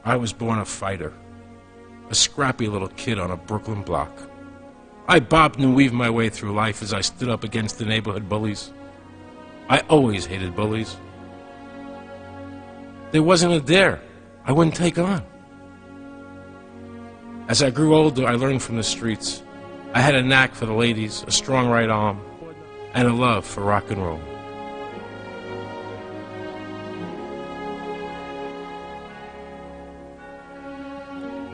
I was born a fighter, a scrappy little kid on a Brooklyn block. I bobbed and weaved my way through life as I stood up against the neighborhood bullies. I always hated bullies. There wasn't a dare I wouldn't take on. As I grew older, I learned from the streets. I had a knack for the ladies, a strong right arm, and a love for rock and roll.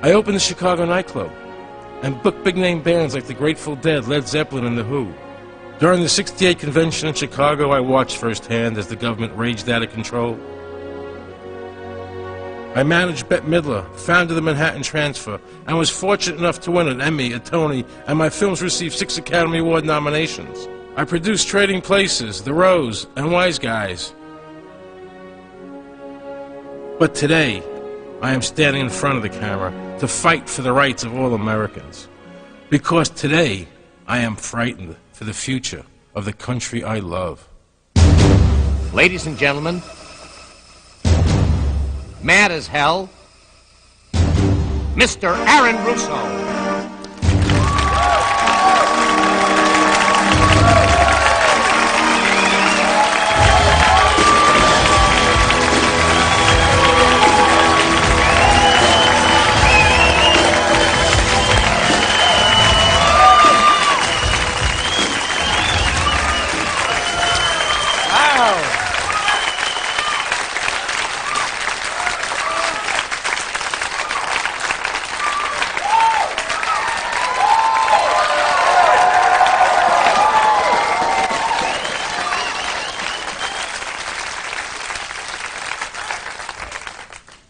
I opened the Chicago nightclub and booked big-name bands like the Grateful Dead, Led Zeppelin, and The Who. During the '68 convention in Chicago, I watched firsthand as the government raged out of control. I managed Bette Midler, founded the Manhattan Transfer, and was fortunate enough to win an Emmy, a Tony, and my films received 6 Academy Award nominations. I produced Trading Places, The Rose, and Wise Guys. But today, I am standing in front of the camera to fight for the rights of all Americans. Because today, I am frightened for the future of the country I love. Ladies and gentlemen, mad as hell, Mr. Aaron Russo.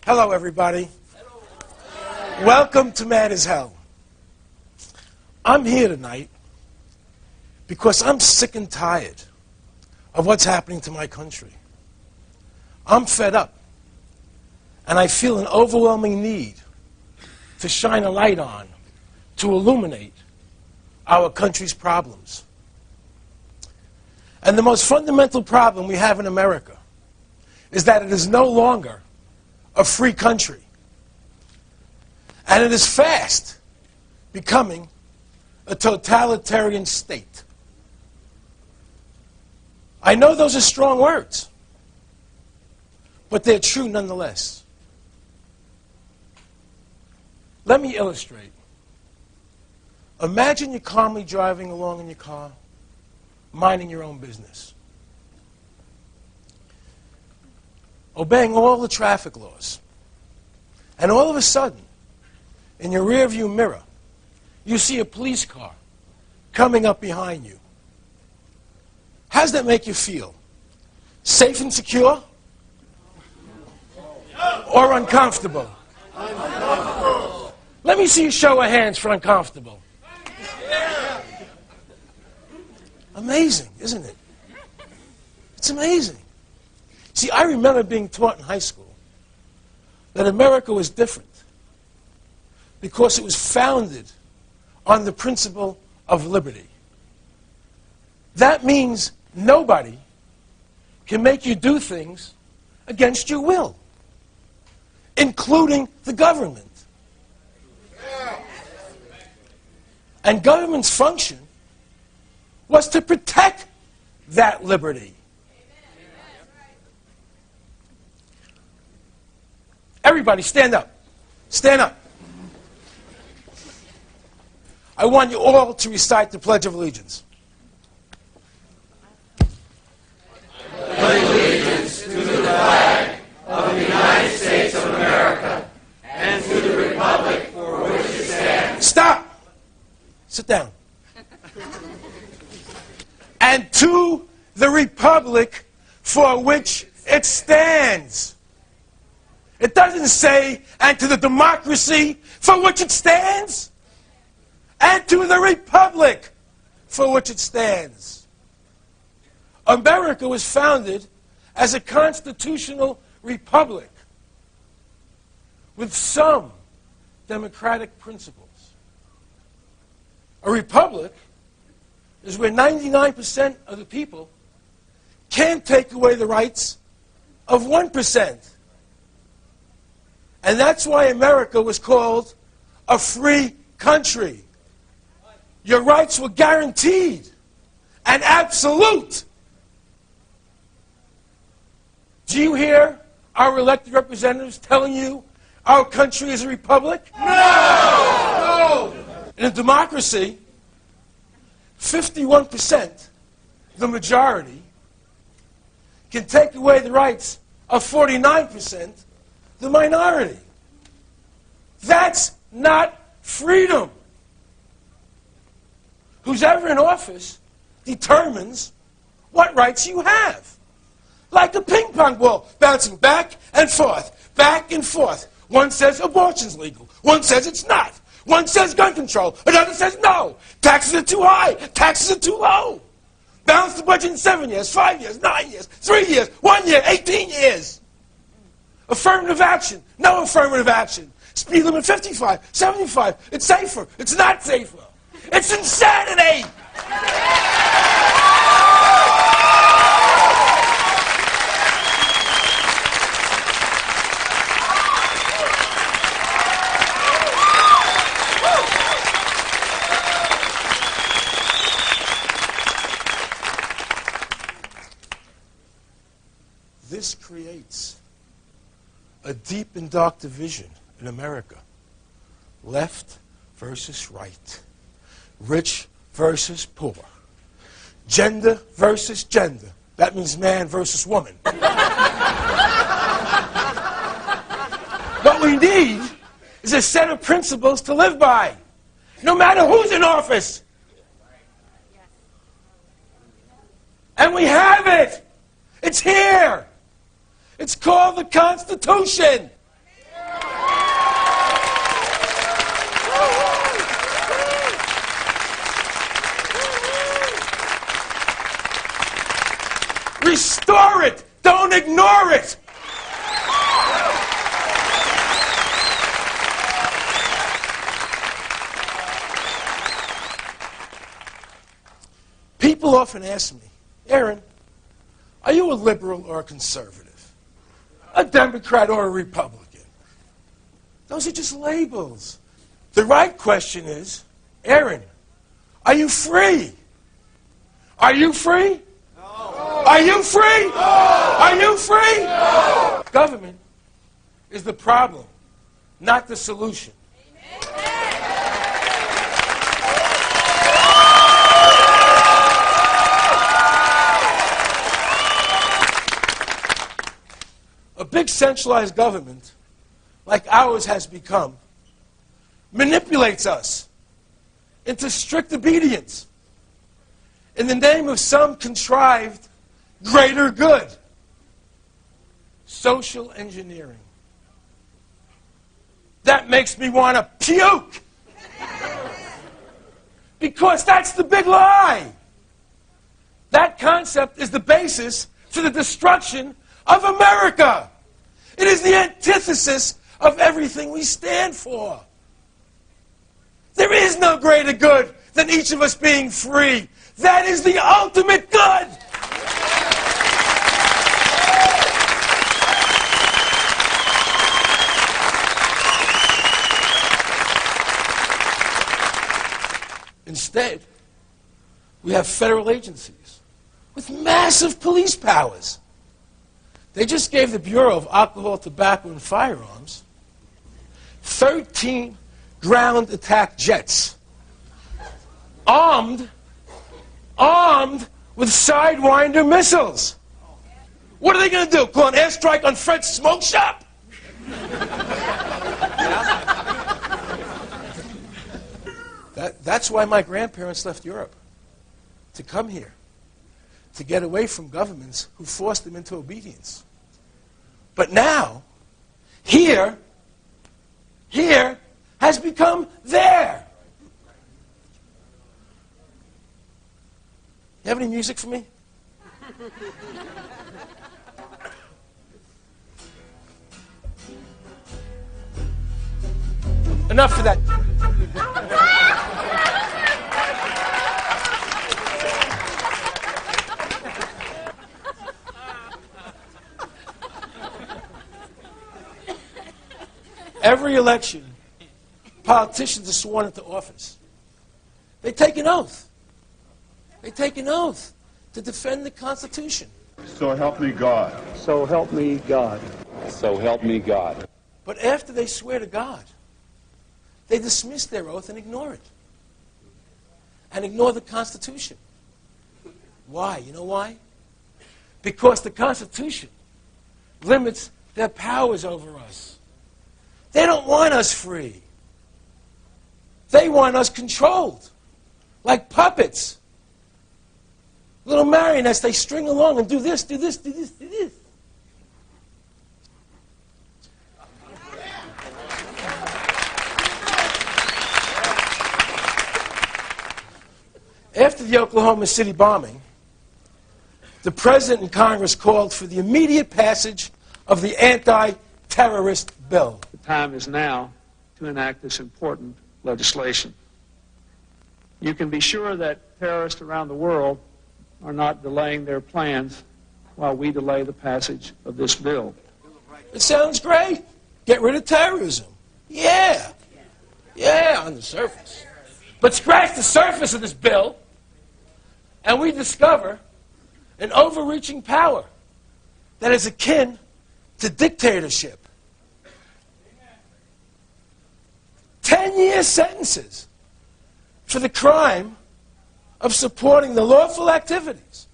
Hello, everybody. Hello. Welcome to Mad as Hell. I'm here tonight because I'm sick and tired of what's happening to my country. I'm fed up, and I feel an overwhelming need to shine a light on, to illuminate our country's problems. And the most fundamental problem we have in America is that it is no longer a free country. And it is fast becoming a totalitarian state. I know those are strong words, but they're true nonetheless. Let me illustrate. Imagine you're calmly driving along in your car, minding your own business, obeying all the traffic laws. And all of a sudden, in your rearview mirror, you see a police car coming up behind you. How does that make you feel? Safe and secure? Or uncomfortable? Let me see a show of hands for uncomfortable. Amazing, isn't it? It's amazing. See, I remember being taught in high school that America was different because it was founded on the principle of liberty. That means nobody can make you do things against your will, including the government. And government's function was to protect that liberty. Everybody, stand up. Stand up. I want you all to recite the Pledge of Allegiance. Pledge allegiance to the flag of the United States of America and to the republic for which it stands. Stop! Sit down. And to the republic for which it stands. It doesn't say, and to the democracy for which it stands, and to the republic for which it stands. America was founded as a constitutional republic with some democratic principles. A republic is where 99% of the people can't take away the rights of 1%. And that's why America was called a free country. Your rights were guaranteed and absolute. Do you hear our elected representatives telling you our country is a republic? No! In a democracy, 51%, the majority, can take away the rights of 49%, the minority. That's not freedom. Who's ever in office determines what rights you have. Like a ping pong ball, bouncing back and forth, back and forth. One says abortion's legal. One says it's not. One says gun control. Another says no. Taxes are too high. Taxes are too low. Balance the budget in 7 years, 5 years, 9 years, 3 years, 1 year, 18 years. Affirmative action. No affirmative action. Speed limit 55, 75. It's safer. It's not safer. It's insanity. This creates a deep and dark division in America. Left versus right. Rich versus poor. Gender versus gender. That means man versus woman. What we need is a set of principles to live by, no matter who's in office. And we have it. It's here. It's called the Constitution. Restore it. Don't ignore it. People often ask me, Aaron, are you a liberal or a conservative? A Democrat or a Republican? Those are just labels. The right question is, Aaron, are you free? Are you free? No. Are you free? No. Are you free? No. Government is the problem, not the solution. A big centralized government, like ours has become, manipulates us into strict obedience in the name of some contrived greater good. Social engineering. That makes me want to puke. Because that's the big lie. That concept is the basis for the destruction of America. It is the antithesis of everything we stand for. There is no greater good than each of us being free. That is the ultimate good. Instead, we have federal agencies with massive police powers. They just gave the Bureau of Alcohol, Tobacco, and Firearms 13 ground attack jets, armed with Sidewinder missiles. What are they going to do? Go on airstrike on Fred's smoke shop? That's why my grandparents left Europe, to come here, to get away from governments who forced them into obedience. But now, here has become there. You have any music for me? Enough for that. every election, politicians are sworn into office. They take an oath. They take an oath to defend the Constitution. So help me God. So help me God. So help me God. But after they swear to God, they dismiss their oath and ignore it. And ignore the Constitution. Why? You know why? Because the Constitution limits their powers over us. They don't want us free. They want us controlled, like puppets. Little marionettes, they string along and do this, do this, do this, do this. After the Oklahoma City bombing, the President and Congress called for the immediate passage of the anti-terrorist bill. The time is now to enact this important legislation. You can be sure that terrorists around the world are not delaying their plans while we delay the passage of this bill. It sounds great. Get rid of terrorism. Yeah. Yeah, on the surface. But scratch the surface of this bill, and we discover an overreaching power that is akin to dictatorship. 10-year sentences for the crime of supporting the lawful activities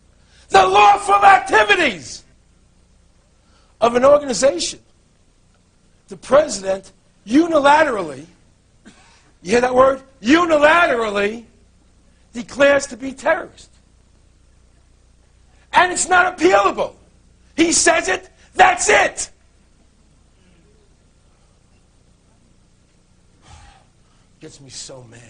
of an organization the president unilaterally, you hear that word? Unilaterally declares to be terrorist. And it's not appealable. He says it, that's it. Gets me so mad.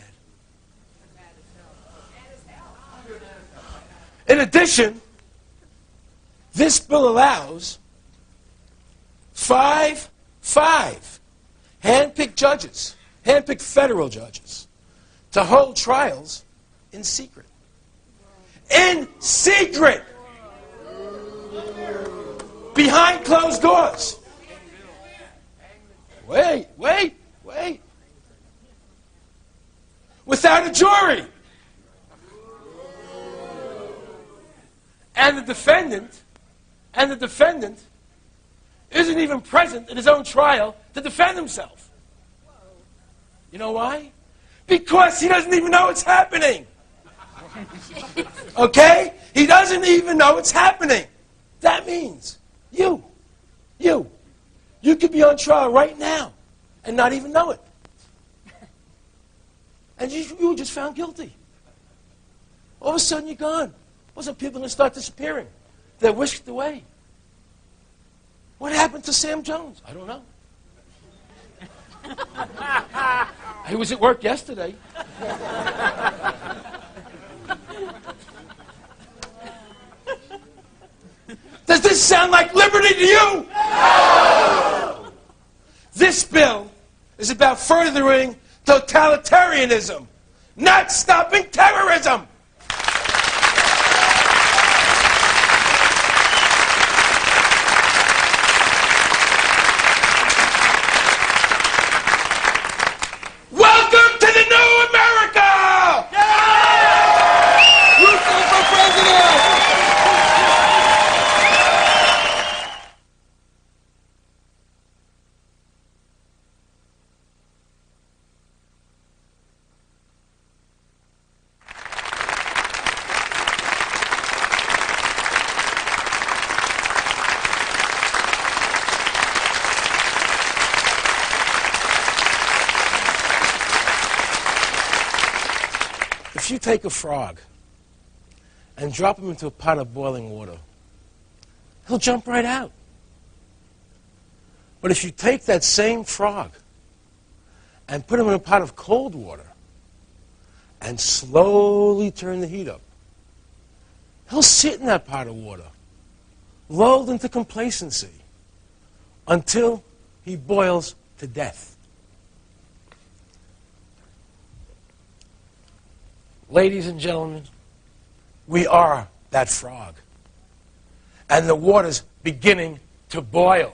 In addition, this bill allows five hand-picked judges, hand-picked federal judges, to hold trials in secret. In secret! Behind closed doors. Wait. Without a jury. And the defendant isn't even present at his own trial to defend himself. You know why? Because he doesn't even know it's happening. Okay? He doesn't even know it's happening. That means you could be on trial right now and not even know it. And you were just found guilty. All of a sudden you're gone. All of a sudden people are going to start disappearing. They're whisked away. What happened to Sam Jones? I don't know. He was at work yesterday. Does this sound like liberty to you? No! This bill is about furthering totalitarianism, not stopping terrorism. Welcome to the new America! Yeah! Russo for president! If you take a frog and drop him into a pot of boiling water, he'll jump right out. But if you take that same frog and put him in a pot of cold water and slowly turn the heat up, he'll sit in that pot of water, lulled into complacency, until he boils to death. Ladies and gentlemen, we are that frog. And the water's beginning to boil.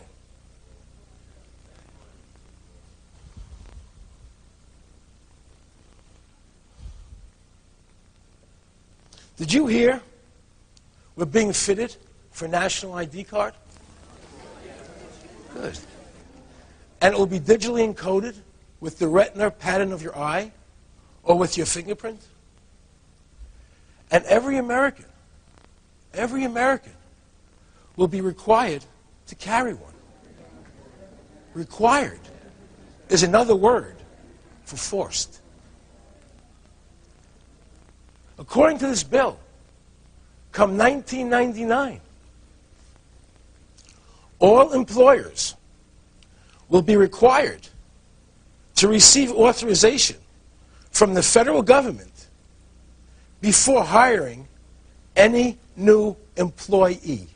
Did you hear we're being fitted for National ID card? Good. And it will be digitally encoded with the retina pattern of your eye or with your fingerprint. And every American will be required to carry one. Required is another word for forced. According to this bill, come 1999, all employers will be required to receive authorization from the federal government before hiring any new employee.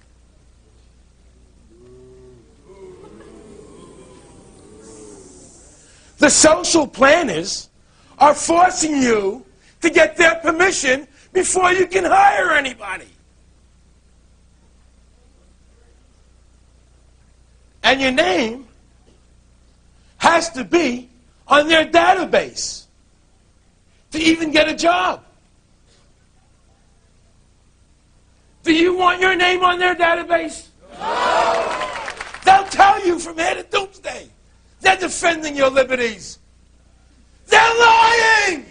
The social planners are forcing you to get their permission before you can hire anybody. And your name has to be on their database to even get a job. Do you want your name on their database? No. They'll tell you from here to doomsday. They're defending your liberties. They're lying!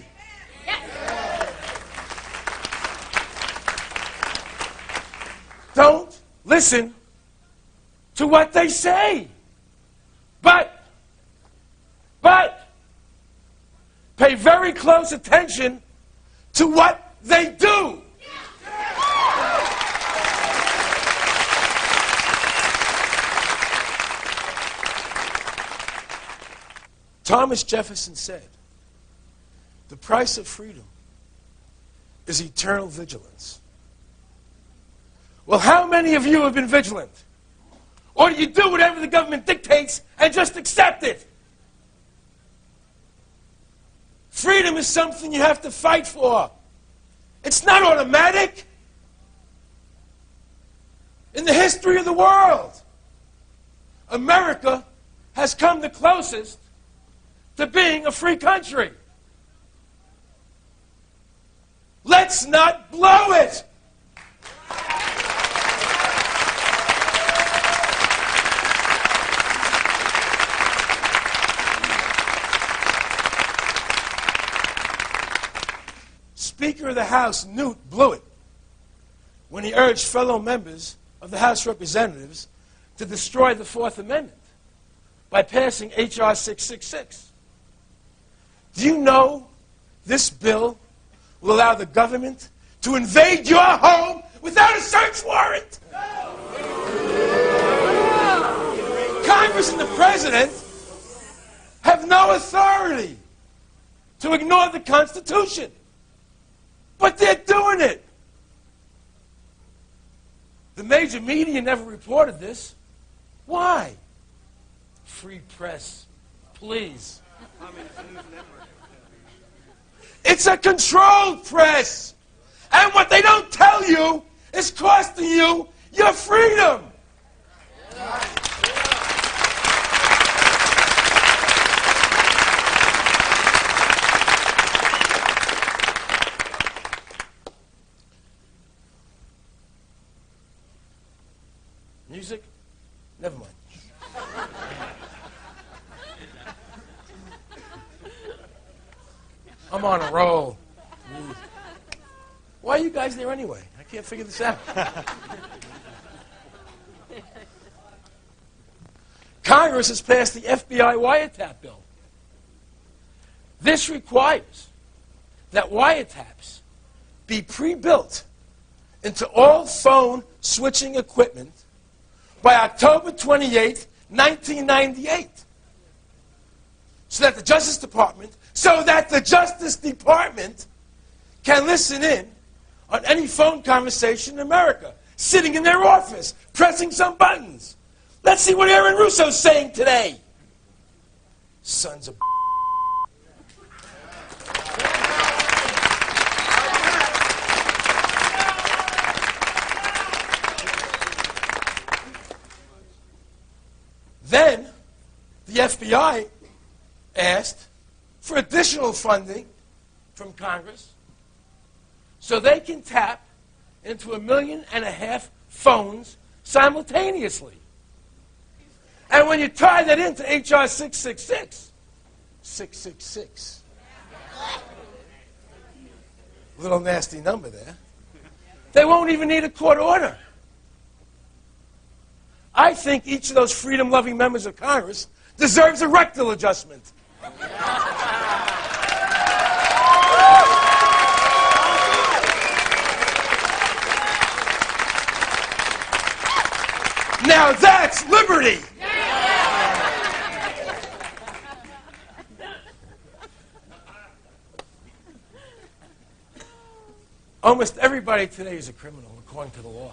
Don't listen to what they say. But pay very close attention to what they do. Thomas Jefferson said, the price of freedom is eternal vigilance. Well, how many of you have been vigilant? Or do you do whatever the government dictates and just accept it? Freedom is something you have to fight for. It's not automatic. In the history of the world, America has come the closest to being a free country. Let's not blow it. Speaker of the House, Newt, blew it when he urged fellow members of the House of Representatives to destroy the Fourth Amendment by passing H.R. 666. Do you know this bill will allow the government to invade your home without a search warrant? Congress and the President have no authority to ignore the Constitution. But they're doing it. The major media never reported this. Why? Free press, please. It's a controlled press. And what they don't tell you is costing you your freedom. Music? Never mind. I'm on a roll. Why are you guys there anyway? I can't figure this out. Congress has passed the FBI wiretap bill. This requires that wiretaps be pre-built into all phone switching equipment by October 28, 1998. So that the Justice Department can listen in on any phone conversation in America, sitting in their office, pressing some buttons. Let's see what Aaron Russo's saying today. Sons of Then, the FBI asked for additional funding from Congress so they can tap into 1.5 million phones simultaneously. And when you tie that into H.R. 666, 666, little nasty number there, they won't even need a court order. I think each of those freedom-loving members of Congress deserves a rectal adjustment. Now that's liberty! Almost everybody today is a criminal, according to the law.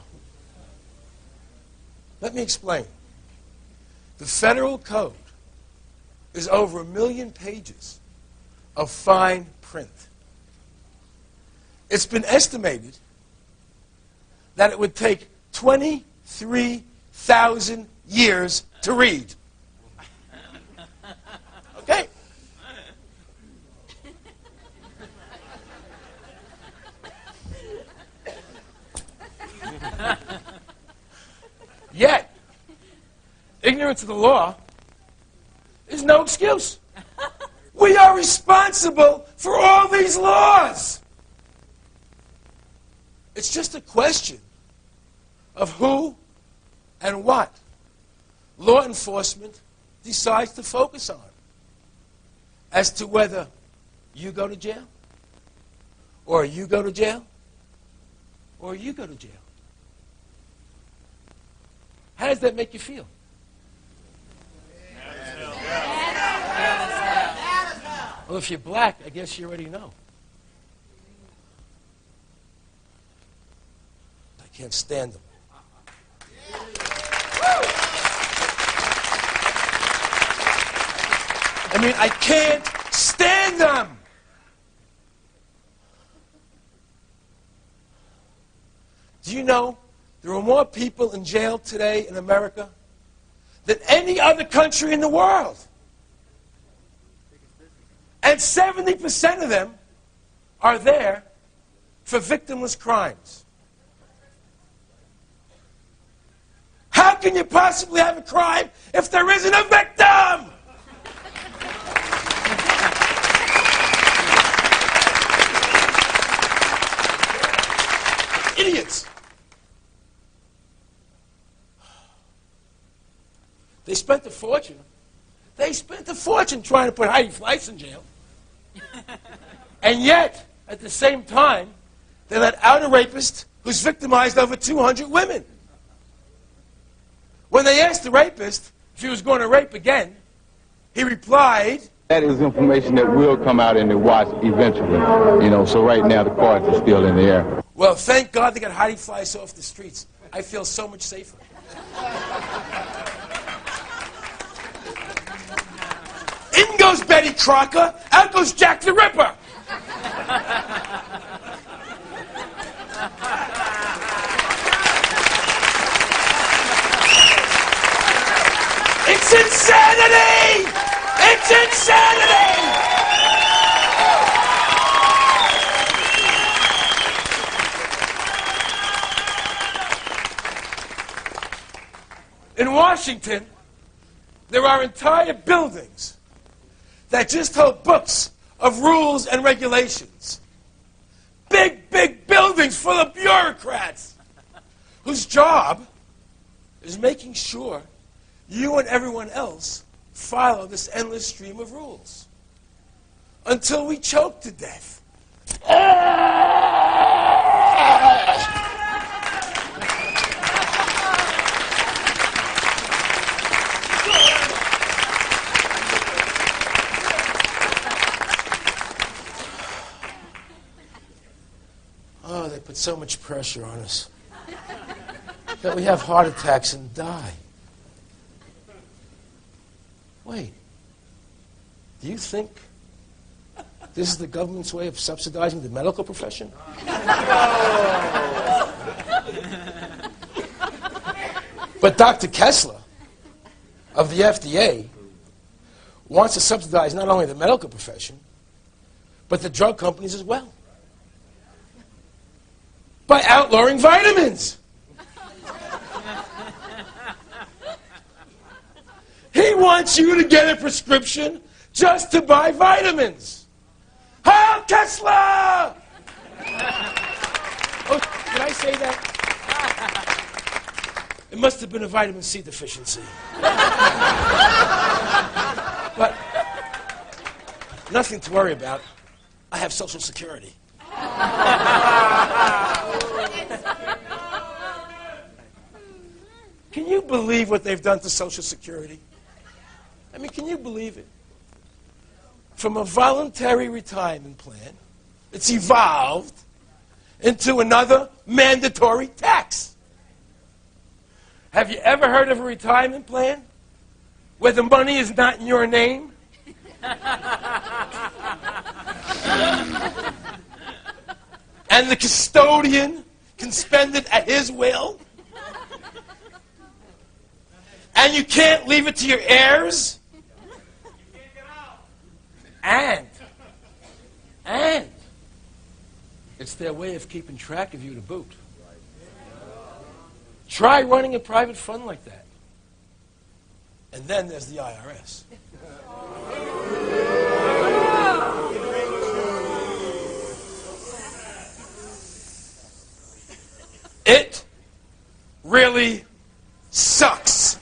Let me explain. The federal code is over 1 million pages of fine print. It's been estimated that it would take 23,000 years to read. Okay? Yet, ignorance of the law is no excuse. We are responsible for all these laws. It's just a question of who and what law enforcement decides to focus on as to whether you go to jail, or you go to jail, or you go to jail. How does that make you feel? Well, if you're black, I guess you already know. I can't stand them. I mean, I can't stand them. Do you know there are more people in jail today in America than any other country in the world? And 70% of them are there for victimless crimes. How can you possibly have a crime if there isn't a victim? Idiots. They spent a fortune. They spent a fortune trying to put Heidi Fleiss in jail. And yet, at the same time, they let out a rapist who's victimized over 200 women. When they asked the rapist if he was going to rape again, he replied, That is information that will come out in the wash eventually. So right now the cards are still in the air. well, thank God they got Heidi Fleiss off the streets. I feel so much safer. In goes Betty Crocker, out goes Jack the Ripper. It's insanity! It's insanity! In Washington, there are entire buildings that just hold books of rules and regulations. Big, big buildings full of bureaucrats whose job is making sure you and everyone else follow this endless stream of rules until we choke to death. Oh, they put so much pressure on us that we have heart attacks and die. Wait, do you think this is the government's way of subsidizing the medical profession? But Dr. Kessler of the FDA wants to subsidize not only the medical profession, but the drug companies as well. by outlawing vitamins. He wants you to get a prescription just to buy vitamins. Heil Kessler! Oh, did I say that? It must have been a vitamin C deficiency. But nothing to worry about. I have Social Security. Can you believe what they've done to Social Security? I mean, can you believe it? From a voluntary retirement plan, it's evolved into another mandatory tax. Have you ever heard of a retirement plan where the money is not in your name? And the custodian can spend it at his will? And you can't leave it to your heirs? And it's their way of keeping track of you to boot. Try running a private fund like that. And then there's the IRS. It really sucks.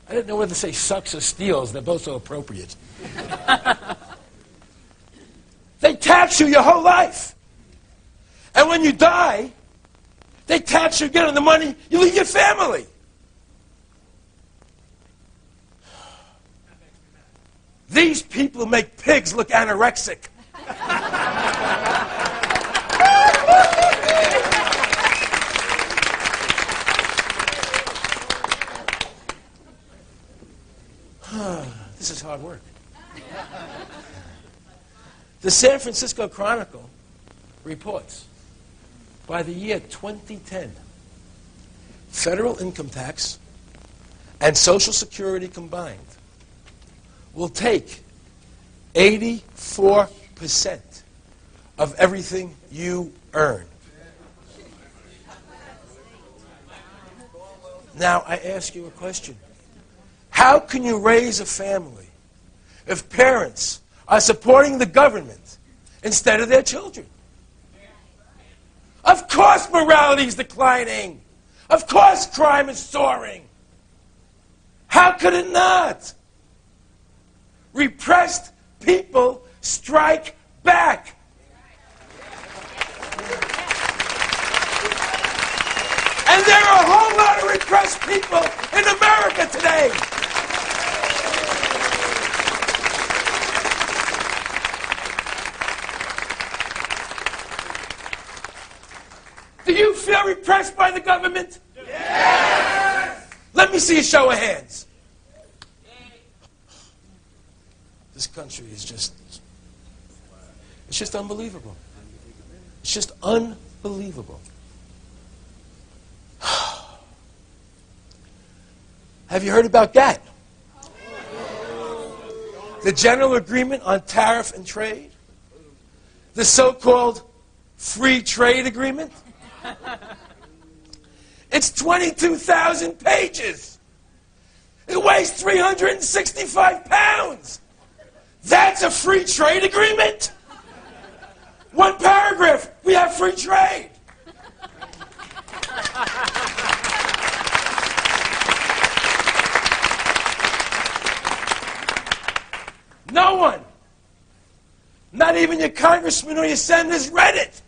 I didn't know whether to say sucks or steals. They're both so appropriate. They tax you your whole life. And when you die, they tax you again on the money you leave your family. These people make pigs look anorexic. This is hard work. The San Francisco Chronicle reports by the year 2010, federal income tax and Social Security combined will take 84% of everything you earn. Now, I ask you a question. How can you raise a family if parents are supporting the government instead of their children? Of course morality is declining. Of course crime is soaring. How could it not? Repressed people strike back. And there are a whole lot of repressed people in America today. Do you feel repressed by the government? Yes! Let me see a show of hands. This country is just, it's just unbelievable. It's just unbelievable. Have you heard about GATT? The General Agreement on Tariff and Trade? The so-called Free Trade Agreement? It's 22,000 pages. It weighs 365 pounds. That's a free trade agreement? One paragraph, we have free trade. No one, not even your congressman or your senators, read it.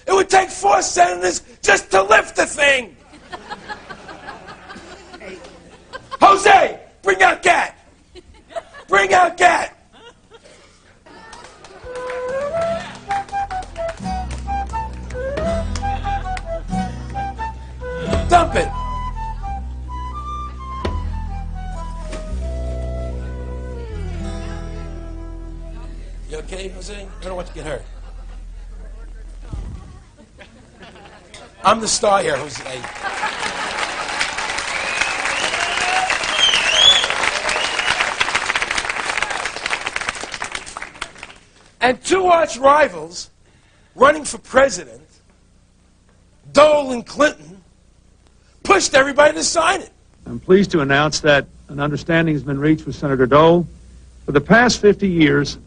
It would take 4 senators just to lift the thing. Jose, bring out GATT. Bring out GATT. Dump it. You okay, Jose? I don't want you to get hurt. I'm the star here, Jose. And two arch rivals running for president, Dole and Clinton, pushed everybody to sign it. I'm pleased to announce that an understanding has been reached with Senator Dole. For the past 50 years,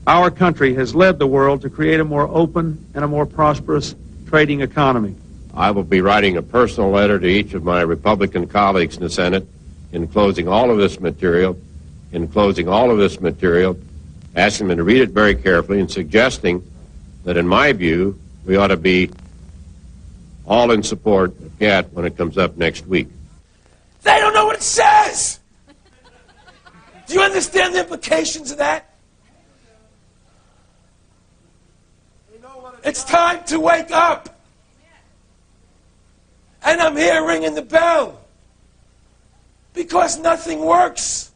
our country has led the world to create a more open and a more prosperous trading economy. I will be writing a personal letter to each of my Republican colleagues in the Senate, enclosing all of this material, asking them to read it very carefully and suggesting that, in my view, we ought to be all in support of GATT when it comes up next week. They don't know what it says! Do you understand the implications of that? It's time to wake up! And I'm here ringing the bell. Because nothing works.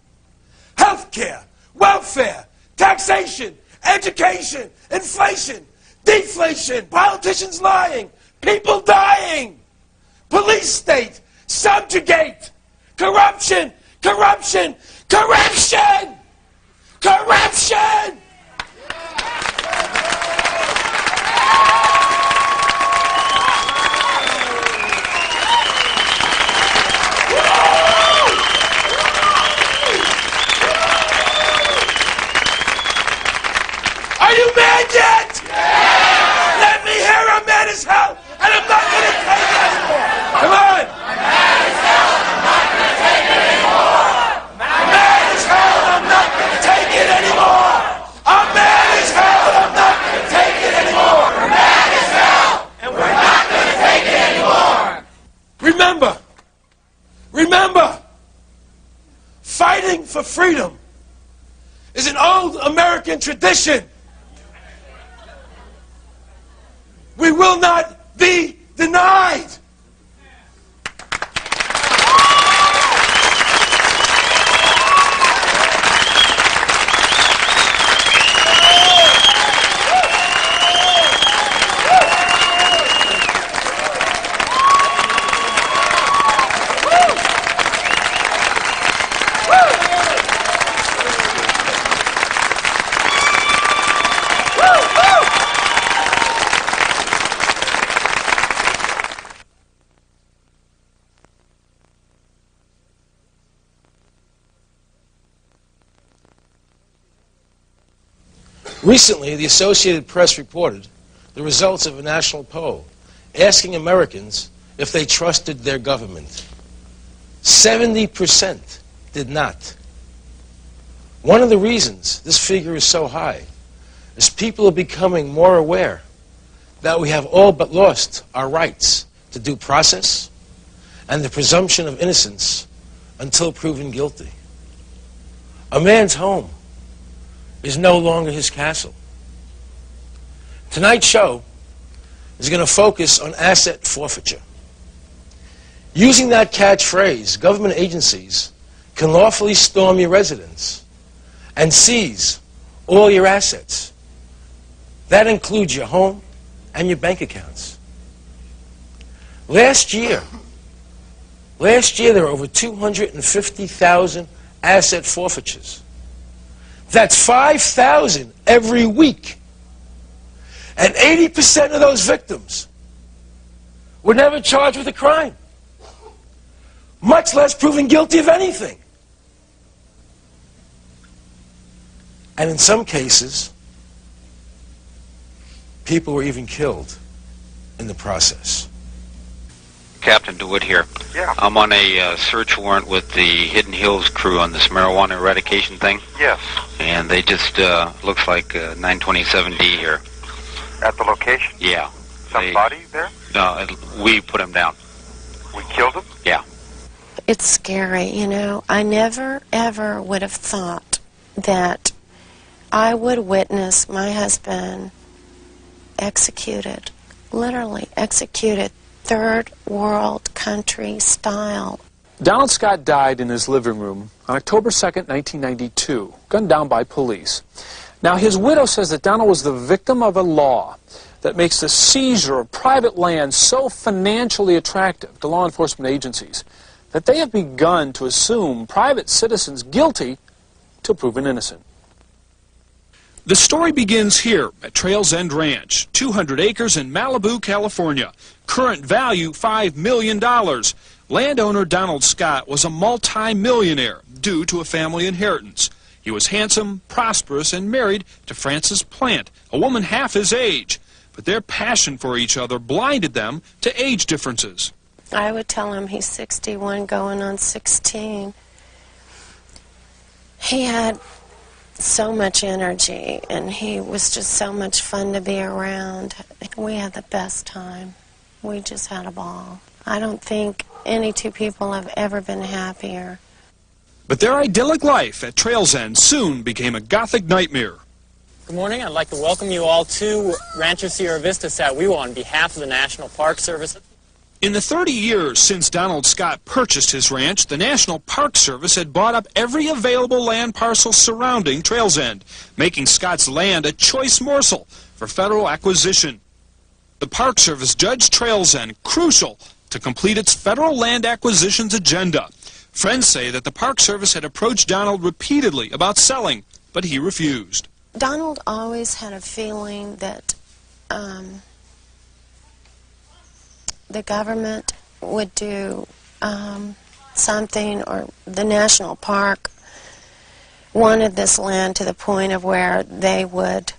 Healthcare, welfare, taxation, education, inflation, deflation, politicians lying, people dying, police state, subjugate, corruption, corruption, corruption, corruption! Are you mad yet? Yeah. Let me hear I'm mad as hell, and I'm not going to take it anymore. Come on. I'm mad as hell, and I'm not going to take it anymore. I'm mad as hell, and I'm not going to take it anymore. I'm mad as hell, and I'm not going to take it anymore. We're mad as hell, and we're not going to take it anymore. Remember, fighting for freedom is an old American tradition. We will not be denied. Recently, the Associated Press reported the results of a national poll asking Americans if they trusted their government. 70% did not. One of the reasons this figure is so high is people are becoming more aware that we have all but lost our rights to due process and the presumption of innocence until proven guilty. A man's home is no longer his castle. Tonight's show is going to focus on asset forfeiture. Using that catchphrase, government agencies can lawfully storm your residence and seize all your assets. That includes your home and your bank accounts. Last year there were over 250,000 asset forfeitures. That's 5,000 every week. And 80% of those victims were never charged with a crime, much less proven guilty of anything. And in some cases, people were even killed in the process. Captain DeWitt here. Yeah. I'm on a search warrant with the Hidden Hills crew on this marijuana eradication thing. Yes. And they just, looks like 927D here. At the location? Yeah. Somebody there? No, we put him down. We killed him? Yeah. It's scary, you know. I never, ever would have thought that I would witness my husband executed, literally executed, third world country style. Donald Scott died in his living room on October 2nd, 1992, gunned down by police. Now, his widow says that Donald was the victim of a law that makes the seizure of private land so financially attractive to law enforcement agencies that they have begun to assume private citizens guilty till proven innocent. The story begins here at Trails End Ranch, 200 acres in Malibu, California. Current value $5 million. Landowner Donald Scott was a multi-millionaire due to a family inheritance. He was handsome, prosperous, and married to Frances Plant, a woman half his age. But their passion for each other blinded them to age differences. I would tell him he's 61 going on 16. He had so much energy, and he was just so much fun to be around. We had the best time. We just had a ball. I don't think any two people have ever been happier. But their idyllic life at Trails End soon became a Gothic nightmare. Good morning. I'd like to welcome you all to Rancho Sierra Vista Satwewa on behalf of the National Park Service. In the 30 years since Donald Scott purchased his ranch, the National Park Service had bought up every available land parcel surrounding Trails End, making Scott's land a choice morsel for federal acquisition. The Park Service judged Trails End crucial to complete its federal land acquisitions agenda. Friends say that the Park Service had approached Donald repeatedly about selling, but he refused. Donald always had a feeling that the government would do something, or the national park wanted this land to the point of where they would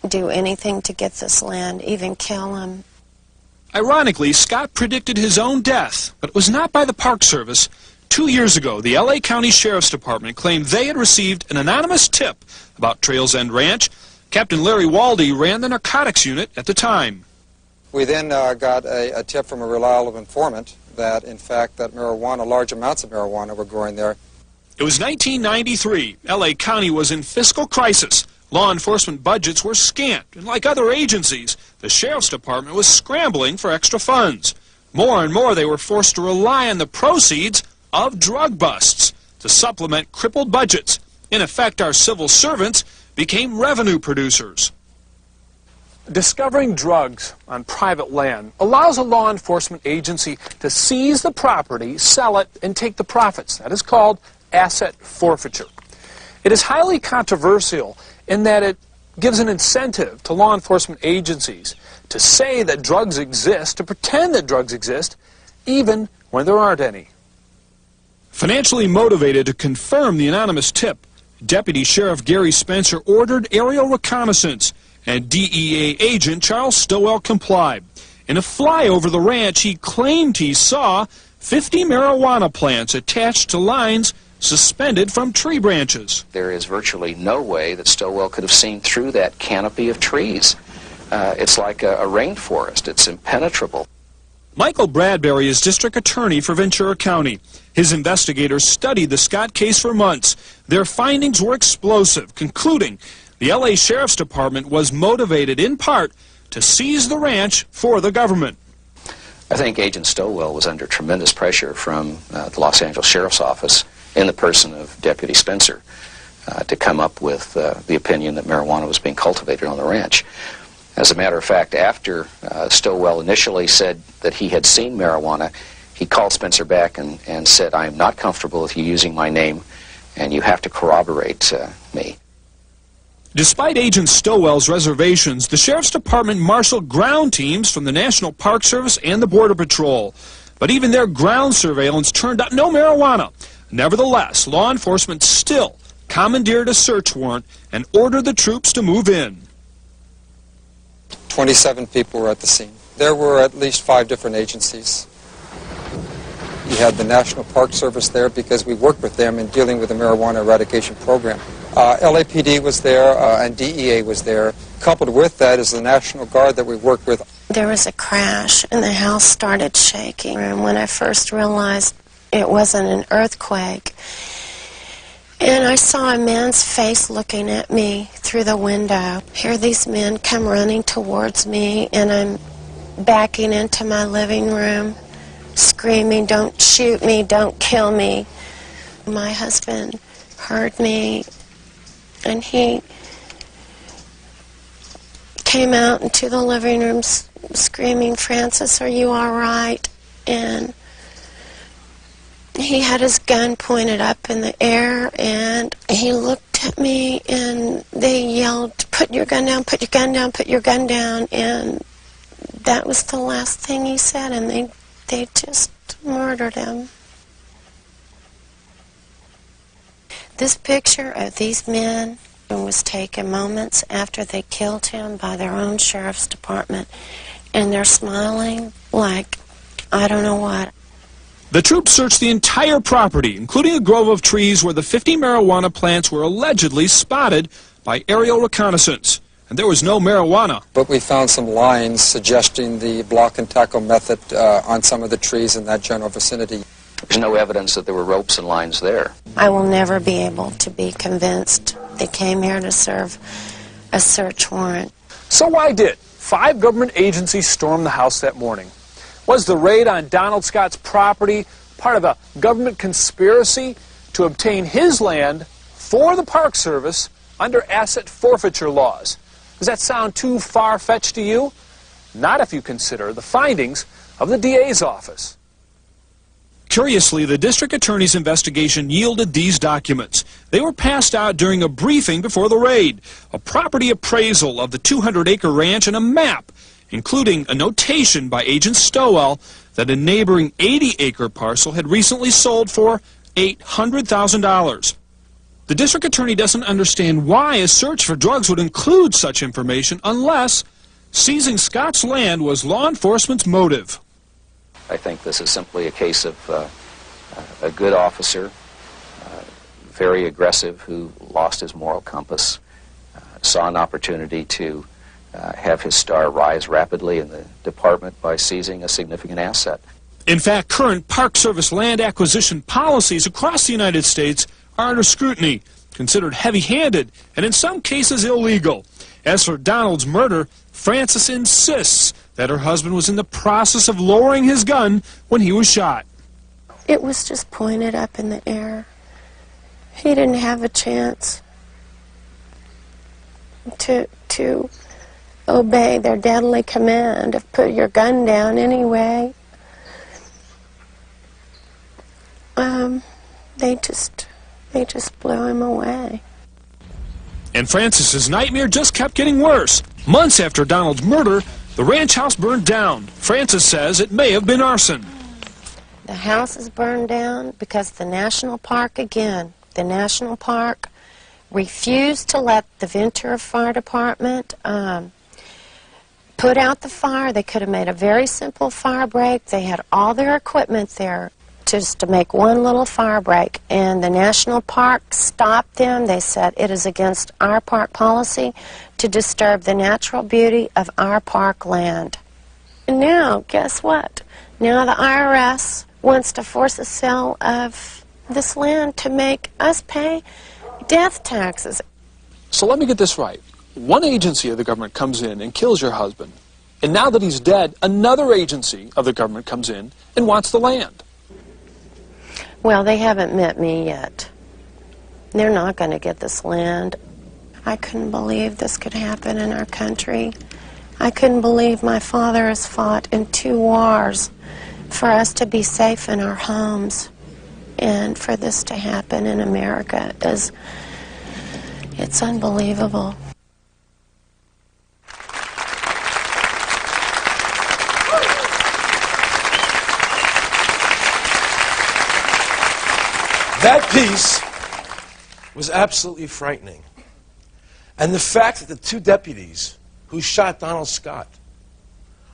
do anything to get this land, even kill him. Ironically, Scott predicted his own death, but it was not by the Park Service. 2 years ago, the L.A. County Sheriff's Department claimed they had received an anonymous tip about Trails End Ranch. Captain Larry Waldy ran the narcotics unit at the time. We then got a tip from a reliable informant that, in fact, that marijuana, large amounts of marijuana were growing there. It was 1993. L.A. County was in fiscal crisis. Law enforcement budgets were scant, and like other agencies, the Sheriff's Department was scrambling for extra funds. More and more, they were forced to rely on the proceeds of drug busts to supplement crippled budgets. In effect, our civil servants became revenue producers. Discovering drugs on private land allows a law enforcement agency to seize the property, sell it, and take the profits. That is called asset forfeiture. It is highly controversial in that it gives an incentive to law enforcement agencies to say that drugs exist, to pretend that drugs exist, even when there aren't any. Financially motivated to confirm the anonymous tip, Deputy Sheriff Gary Spencer ordered aerial reconnaissance, and DEA agent Charles Stowell complied. In a flyover the ranch, he claimed he saw 50 marijuana plants attached to lines suspended from tree branches. There is virtually no way that Stowell could have seen through that canopy of trees. It's like a rainforest. It's impenetrable. Michael Bradbury is district attorney for Ventura County. His investigators studied the Scott case for months. Their findings were explosive, concluding the L.A. Sheriff's Department was motivated in part to seize the ranch for the government. I think Agent Stowell was under tremendous pressure from the Los Angeles Sheriff's Office in the person of Deputy Spencer to come up with the opinion that marijuana was being cultivated on the ranch. As a matter of fact, after Stowell initially said that he had seen marijuana, he called Spencer back and said, "I am not comfortable with you using my name, and you have to corroborate me." Despite Agent Stowell's reservations, the Sheriff's Department marshaled ground teams from the National Park Service and the Border Patrol. But even their ground surveillance turned up no marijuana. Nevertheless, law enforcement still commandeered a search warrant and ordered the troops to move in. 27 people were at the scene. There were at least 5 different agencies. You had the National Park Service there because we worked with them in dealing with the marijuana eradication program. LAPD was there and DEA was there. Coupled with that is the National Guard that we worked with. There was a crash and the house started shaking. And when I first realized it wasn't an earthquake, and I saw a man's face looking at me through the window. Here these men come running towards me, and I'm backing into my living room, screaming, "Don't shoot me, don't kill me." My husband heard me, and he came out into the living room screaming, "Francis, are you all right?" And he had his gun pointed up in the air, and he looked at me, and they yelled, "Put your gun down, put your gun down, put your gun down." And that was the last thing he said, and they just murdered him. This picture of these men was taken moments after they killed him by their own sheriff's department, and they're smiling like I don't know what. The troops searched the entire property, including a grove of trees where the 50 marijuana plants were allegedly spotted by aerial reconnaissance. And there was no marijuana. But we found some lines suggesting the block and tackle method on some of the trees in that general vicinity. There's no evidence that there were ropes and lines there. I will never be able to be convinced they came here to serve a search warrant. So why did 5 government agencies storm the house that morning? Was the raid on Donald Scott's property part of a government conspiracy to obtain his land for the Park Service under asset forfeiture laws? Does that sound too far-fetched to you? Not if you consider the findings of the DA's office. Curiously, the district attorney's investigation yielded these documents. They were passed out during a briefing before the raid. A property appraisal of the 200-acre ranch and a map, including a notation by Agent Stowell that a neighboring 80-acre parcel had recently sold for $800,000. The district attorney doesn't understand why a search for drugs would include such information unless seizing Scott's land was law enforcement's motive. I think this is simply a case of a good officer, very aggressive, who lost his moral compass, saw an opportunity to have his star rise rapidly in the department by seizing a significant asset. In fact, current Park Service land acquisition policies across the United States are under scrutiny, considered heavy-handed, and in some cases illegal. As for Donald's murder, Frances insists that her husband was in the process of lowering his gun when he was shot. It was just pointed up in the air. He didn't have a chance to obey their deadly command of put your gun down anyway. They just blew him away. And Frances's nightmare just kept getting worse. Months after Donald's murder, the ranch house burned down. Frances says it may have been arson. The house is burned down because the national park refused to let the Ventura Fire Department put out the fire. They could have made a very simple fire break. They had all their equipment there just to make one little fire break, and the national park stopped them. They said it is against our park policy to disturb the natural beauty of our park land. And now, guess what? Now the IRS wants to force a sale of this land to make us pay death taxes. So let me get this right. One agency of the government comes in and kills your husband, and now that he's dead, another agency of the government comes in and wants the land. Well, they haven't met me yet. They're not going to get this land. I couldn't believe this could happen in our country. I couldn't believe my father has fought in 2 wars for us to be safe in our homes. And for this to happen in America it's unbelievable. That piece was absolutely frightening. And the fact that the 2 deputies who shot Donald Scott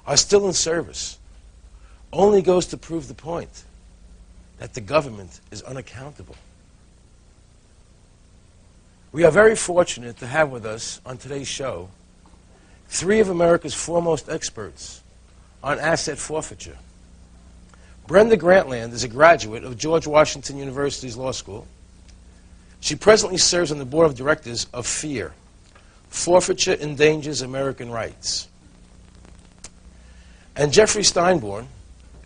are still in service only goes to prove the point that the government is unaccountable. We are very fortunate to have with us on today's show 3 of America's foremost experts on asset forfeiture. Brenda Grantland is a graduate of George Washington University's Law School. She presently serves on the board of directors of FEAR, Forfeiture Endangers American Rights. And Jeffrey Steinborn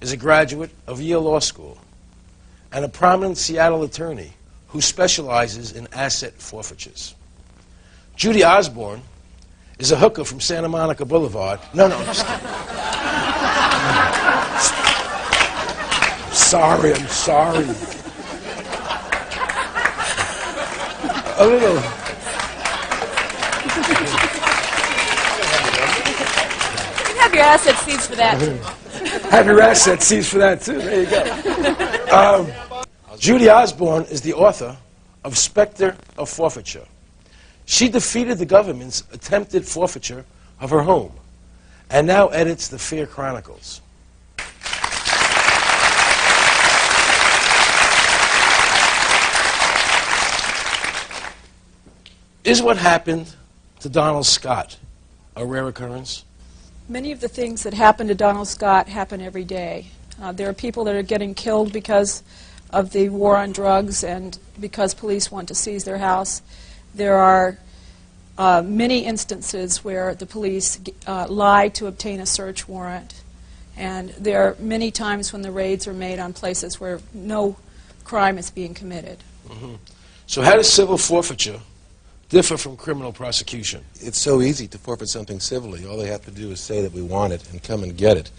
is a graduate of Yale Law School and a prominent Seattle attorney who specializes in asset forfeitures. Judy Osborne is a hooker from Santa Monica Boulevard. No, I'm just kidding. I'm sorry. A little. Have your asset seized for that. Have your asset seized for that, too. There you go. Judy Osborne is the author of Spectre of Forfeiture. She defeated the government's attempted forfeiture of her home and now edits the Fear Chronicles. Is what happened to Donald Scott a rare occurrence? Many of the things that happen to Donald Scott happen every day. There are people that are getting killed because of the war on drugs and because police want to seize their house. There are many instances where the police lie to obtain a search warrant. And there are many times when the raids are made on places where no crime is being committed. Mm-hmm. So how does civil forfeiture differ from criminal prosecution? It's so easy to forfeit something civilly. All they have to do is say that we want it and come and get it.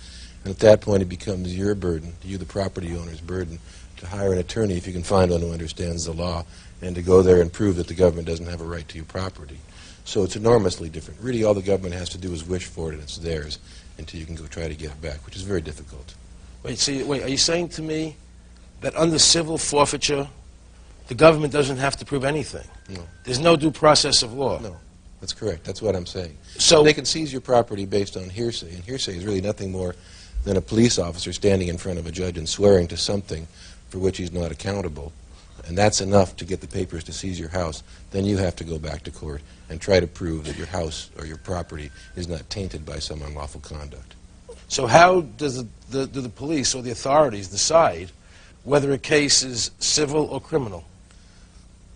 And at that point it becomes your burden, you the property owner's burden, to hire an attorney if you can find one who understands the law and to go there and prove that the government doesn't have a right to your property. So it's enormously different. Really all the government has to do is wish for it and it's theirs until you can go try to get it back, which is very difficult. Wait, are you saying to me that under civil forfeiture the government doesn't have to prove anything? No. There's no due process of law? No, that's correct. That's what I'm saying. So they can seize your property based on hearsay, and hearsay is really nothing more than a police officer standing in front of a judge and swearing to something for which he's not accountable. And that's enough to get the papers to seize your house. Then you have to go back to court and try to prove that your house or your property is not tainted by some unlawful conduct. So how does do the police or the authorities decide whether a case is civil or criminal?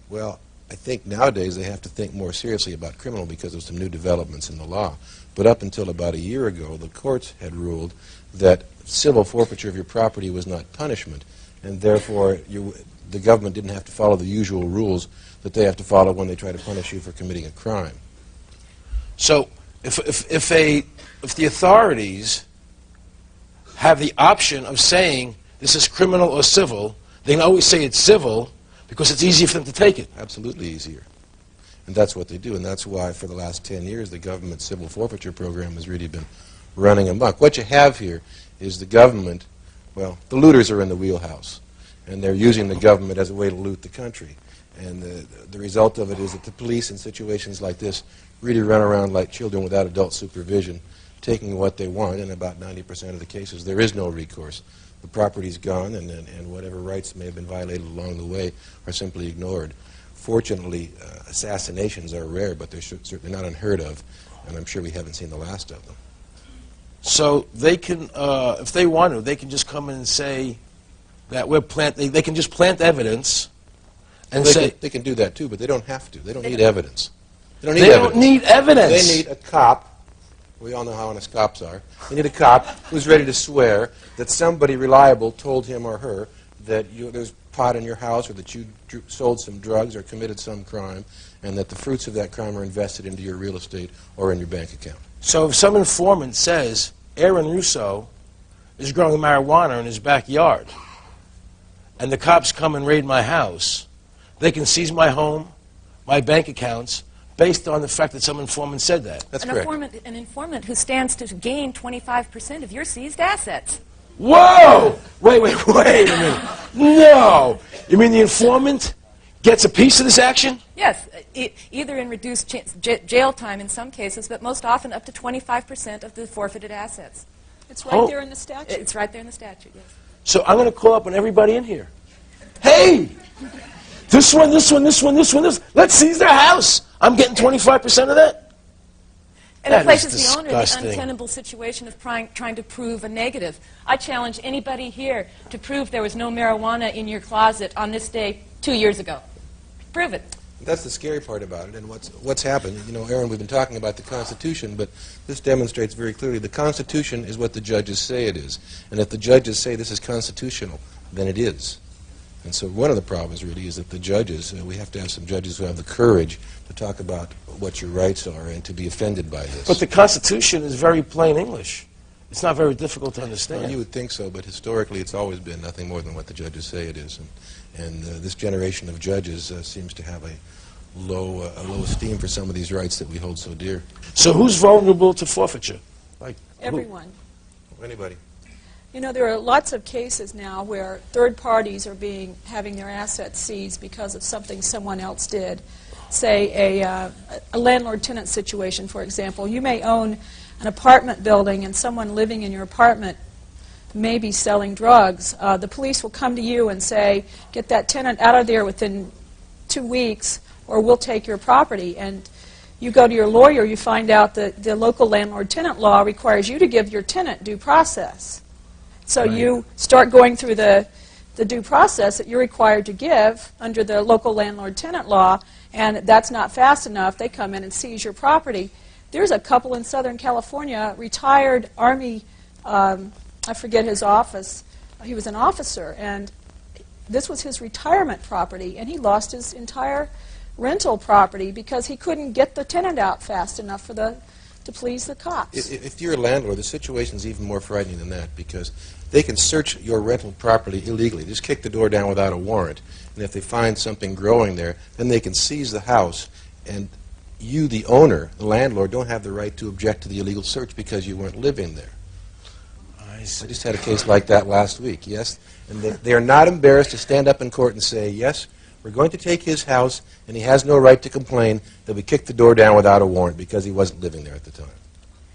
Well, I think nowadays they have to think more seriously about criminal because of some new developments in the law. But up until about a year ago, the courts had ruled that civil forfeiture of your property was not punishment, and therefore the government didn't have to follow the usual rules that they have to follow when they try to punish you for committing a crime. So if the authorities have the option of saying this is criminal or civil, they can always say it's civil because it's easier for them to take it. Absolutely easier. And that's what they do, and that's why for the last 10 years the government civil forfeiture program has really been running amok. What you have here is the government, well, the looters are in the wheelhouse, and they're using the government as a way to loot the country. And the result of it is that the police in situations like this really run around like children without adult supervision, taking what they want. In about 90% of the cases there is no recourse. The property's gone, and whatever rights may have been violated along the way are simply ignored. Fortunately, assassinations are rare, but they're certainly not unheard of, and I'm sure we haven't seen the last of them. So they can, if they want to, they can just come in and say that they can just plant evidence and They can do that too, but they don't have to. They don't need evidence. They don't need evidence. They need a cop. We all know how honest cops are. They need a cop who's ready to swear that somebody reliable told him or her that there's pot in your house or that you sold some drugs or committed some crime and that the fruits of that crime are invested into your real estate or in your bank account. So if some informant says Aaron Russo is growing marijuana in his backyard and the cops come and raid my house, they can seize my home, my bank accounts, based on the fact that some informant said that. That's correct. An informant who stands to gain 25% of your seized assets. Whoa! Wait a minute. No! You mean the informant gets a piece of this action? Yes, either in reduced jail time in some cases, but most often up to 25% of the forfeited assets. It's right there in the statute. It's right there in the statute, yes. So I'm going to call up on everybody in here. Hey! This one. Let's seize their house. I'm getting 25% of that? And it places the owner in the untenable situation of trying to prove a negative. I challenge anybody here to prove there was no marijuana in your closet on this day 2 years ago. Prove it. That's the scary part about it, and what's happened. You know, Aaron, we've been talking about the Constitution, but this demonstrates very clearly the Constitution is what the judges say it is. And if the judges say this is constitutional, then it is. And so one of the problems really is that the judges, we have to have some judges who have the courage to talk about what your rights are and to be offended by this. But the Constitution is very plain English. It's not very difficult to understand. Well, you would think so, but historically it's always been nothing more than what the judges say it is. And this generation of judges seems to have a low esteem for some of these rights that we hold so dear. So who's vulnerable to forfeiture? Like Everyone. Anybody. You know, there are lots of cases now where third parties are having their assets seized because of something someone else did. Say a landlord-tenant situation, for example. You may own an apartment building and someone living in your apartment may be selling drugs. The police will come to you and say, get that tenant out of there within 2 weeks or we'll take your property. And you go to your lawyer, you find out that the local landlord-tenant law requires you to give your tenant due process. So you start going through the due process that you're required to give under the local landlord-tenant law, and that's not fast enough. They come in and seize your property. There's a couple in Southern California, retired Army, I forget his office. He was an officer, and this was his retirement property, and he lost his entire rental property because he couldn't get the tenant out fast enough to please the cops. If you're a landlord, the situation's even more frightening than that because they can search your rental property illegally. Just kick the door down without a warrant. And if they find something growing there, then they can seize the house. And you, the owner, the landlord, don't have the right to object to the illegal search because you weren't living there. I just had a case like that last week, yes? And they are not embarrassed to stand up in court and say, yes, we're going to take his house, and he has no right to complain that we kicked the door down without a warrant because he wasn't living there at the time.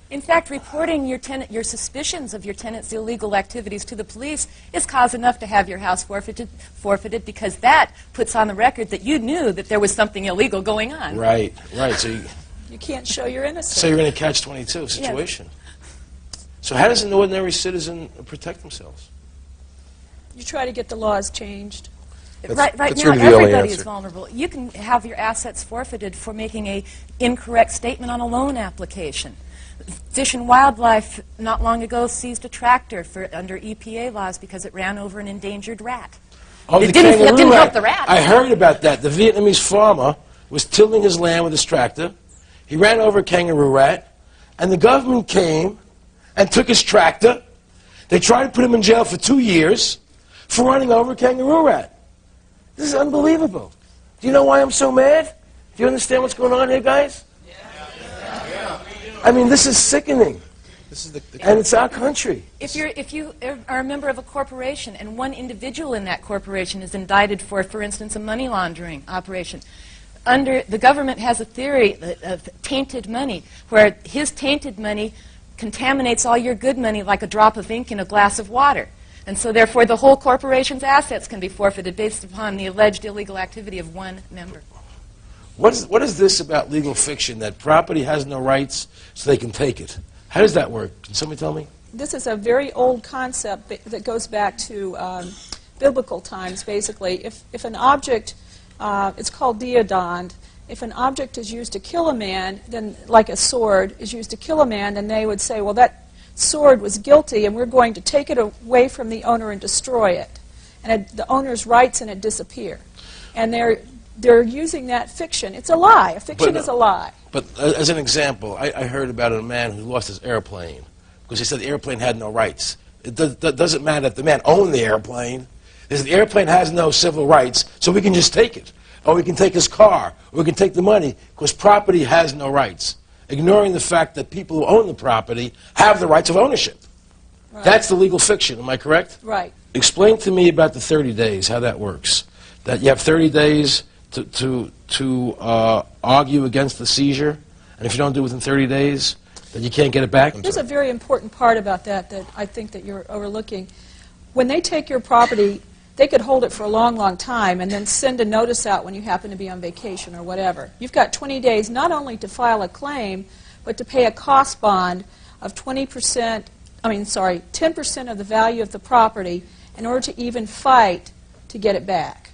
In fact, reporting your suspicions of your tenant's illegal activities to the police is cause enough to have your house forfeited because that puts on the record that you knew that there was something illegal going on. Right. So you can't show your innocence. So you're in a catch-22 situation. Yes. So how does an ordinary citizen protect themselves? You try to get the laws changed. Right now, everybody is vulnerable. You can have your assets forfeited for making an incorrect statement on a loan application. Fish and Wildlife not long ago seized a tractor under EPA laws because it ran over an endangered rat. Oh, it didn't help the rat. I heard about that. The Vietnamese farmer was tilling his land with his tractor. He ran over a kangaroo rat, and the government came and took his tractor. They tried to put him in jail for 2 years for running over a kangaroo rat. This is unbelievable. Do you know why I'm so mad? Do you understand what's going on here, guys? I mean, this is sickening. And it's our country. If you are a member of a corporation and one individual in that corporation is indicted for instance, a money laundering operation, the government has a theory of tainted money, where his tainted money contaminates all your good money like a drop of ink in a glass of water. And so, therefore, the whole corporation's assets can be forfeited based upon the alleged illegal activity of one member. What is this about legal fiction, that property has no rights so they can take it? How does that work? Can somebody tell me? This is a very old concept that goes back to biblical times, basically. If an object, it's called deodond, if an object is used to kill a man, then like a sword is used to kill a man, then they would say, well, that sword was guilty and we're going to take it away from the owner and destroy it. And the owner's rights in it disappear. And they're using that fiction. It's a lie. A fiction is a lie. But as an example, I heard about a man who lost his airplane because he said the airplane had no rights. It doesn't matter if the man owned the airplane. They said the airplane has no civil rights, so we can just take it. Or we can take his car, or we can take the money, because property has no rights, ignoring the fact that people who own the property have the rights of ownership. Right. That's the legal fiction, am I correct? Right. Explain to me about the 30 days, how that works. That you have 30 days to argue against the seizure, and if you don't do it within 30 days, then you can't get it back? There's a very important part about that I think that you're overlooking. When they take your property, they could hold it for a long, long time and then send a notice out when you happen to be on vacation or whatever. You've got 20 days not only to file a claim, but to pay a cost bond of 10% of the value of the property in order to even fight to get it back.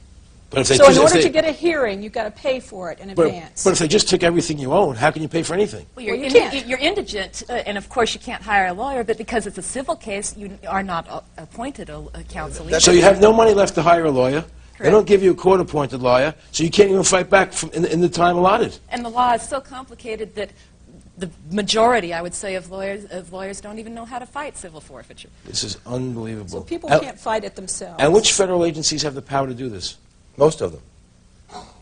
So in order to get a hearing, you've got to pay for it in advance. But if they just took everything you own, how can you pay for anything? Well, you're indigent, and of course you can't hire a lawyer, but because it's a civil case, you are not appointed a counsel. So you have no money left to hire a lawyer, They don't give you a court-appointed lawyer, so you can't even fight back in the time allotted. And the law is so complicated that the majority, I would say, of lawyers don't even know how to fight civil forfeiture. This is unbelievable. So people can't fight it themselves. And which federal agencies have the power to do this? Most of them.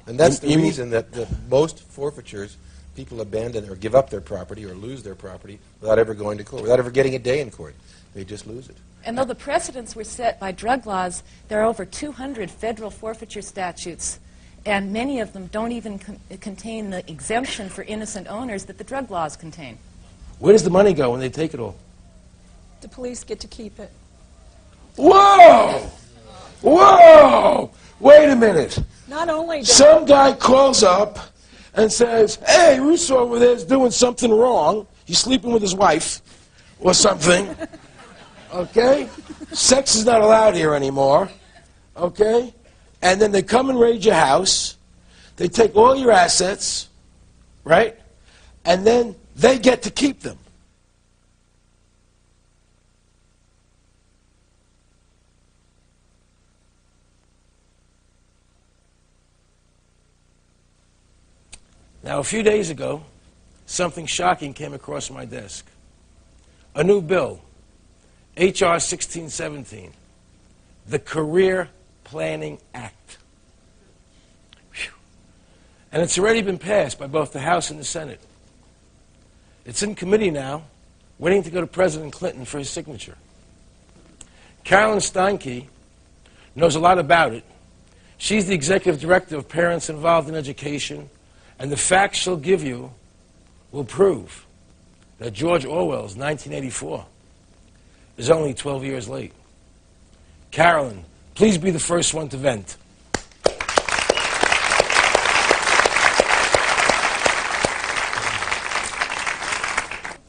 And that's the reason that most forfeitures, people abandon or give up their property or lose their property without ever going to court, without ever getting a day in court. They just lose it. And though the precedents were set by drug laws, there are over 200 federal forfeiture statutes, and many of them don't even contain the exemption for innocent owners that the drug laws contain. Where does the money go when they take it all? The police get to keep it. Whoa! Whoa! Wait a minute. Not only some guy calls up and says, hey, Russo over there is doing something wrong. He's sleeping with his wife or something. Okay? Sex is not allowed here anymore. Okay? And then they come and raid your house. They take all your assets, right? And then they get to keep them. Now, a few days ago, something shocking came across my desk. A new bill, H.R. 1617, the Career Planning Act. Whew. And it's already been passed by both the House and the Senate. It's in committee now, waiting to go to President Clinton for his signature. Carolyn Steinke knows a lot about it. She's the executive director of Parents Involved in Education, and the facts she'll give you will prove that George Orwell's 1984 is only 12 years late. Carolyn, please be the first one to vent.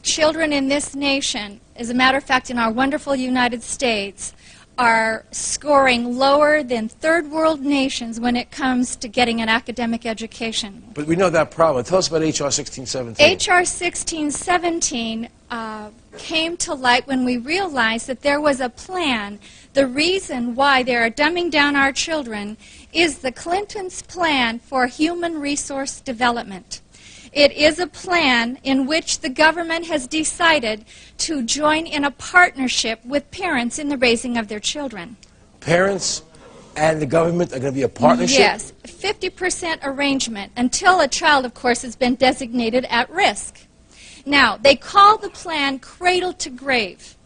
Children in this nation, as a matter of fact, in our wonderful United States, are scoring lower than third world nations when it comes to getting an academic education. But we know that problem. Tell us about H.R. 1617. H.R. 1617 came to light when we realized that there was a plan. The reason why they are dumbing down our children is the Clintons' plan for human resource development. It is a plan in which the government has decided to join in a partnership with parents in the raising of their children. Parents and the government are going to be a partnership? Yes, 50% arrangement until a child, of course, has been designated at risk. Now, they call the plan Cradle to Grave.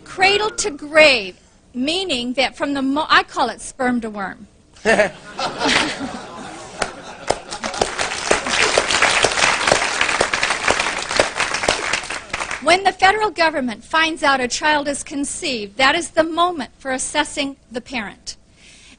Cradle to Grave, meaning that from the I call it sperm to worm. When the federal government finds out a child is conceived, that is the moment for assessing the parent.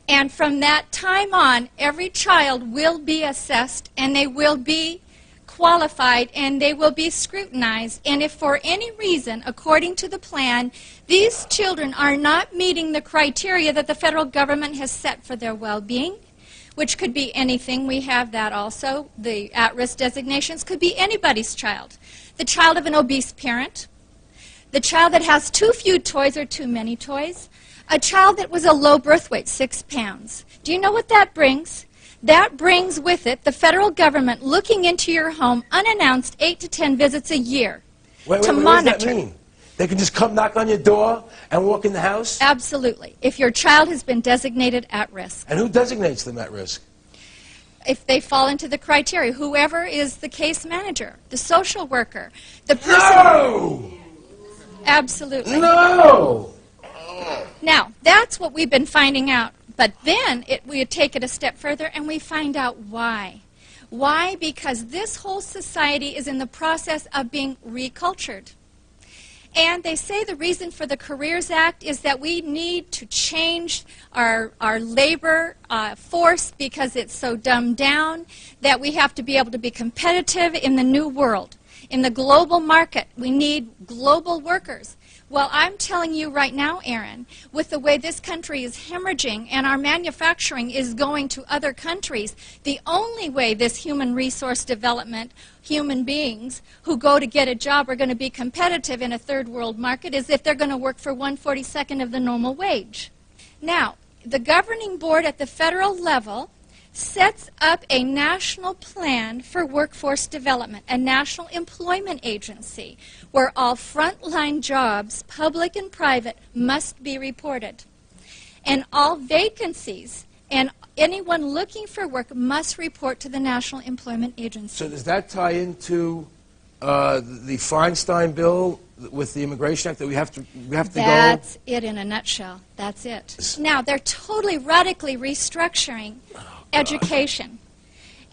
And from that time on, every child will be assessed, and they will be qualified, and they will be scrutinized. And if for any reason, according to the plan, these children are not meeting the criteria that the federal government has set for their well-being, which could be anything, we have that also, the at-risk designations could be anybody's child. The child of an obese parent, the child that has too few toys or too many toys, a child that was a low birth weight, 6 pounds. Do you know what that brings? That brings with it the federal government looking into your home unannounced 8 to 10 visits a year to monitor. What does that mean? They can just come knock on your door and walk in the house? Absolutely. If your child has been designated at risk. And who designates them at risk? If they fall into the criteria, whoever is the case manager, the social worker, the person... No! Absolutely. No! Now, that's what we've been finding out. But then we take it a step further and we find out why. Why? Because this whole society is in the process of being recultured. And they say the reason for the Careers Act is that we need to change our labor force because it's so dumbed down, that we have to be able to be competitive in the new world. In the global market, we need global workers. Well, I'm telling you right now, Aaron, with the way this country is hemorrhaging and our manufacturing is going to other countries, the only way this human resource development, human beings who go to get a job are going to be competitive in a third world market is if they're going to work for 1/42 of the normal wage. Now, the governing board at the federal level sets up a national plan for workforce development, a national employment agency, where all frontline jobs, public and private, must be reported. And all vacancies and anyone looking for work must report to the National Employment Agency. So does that tie into the Feinstein bill with the Immigration Act that we have to That's it in a nutshell. That's it. Now, they're totally radically restructuring education.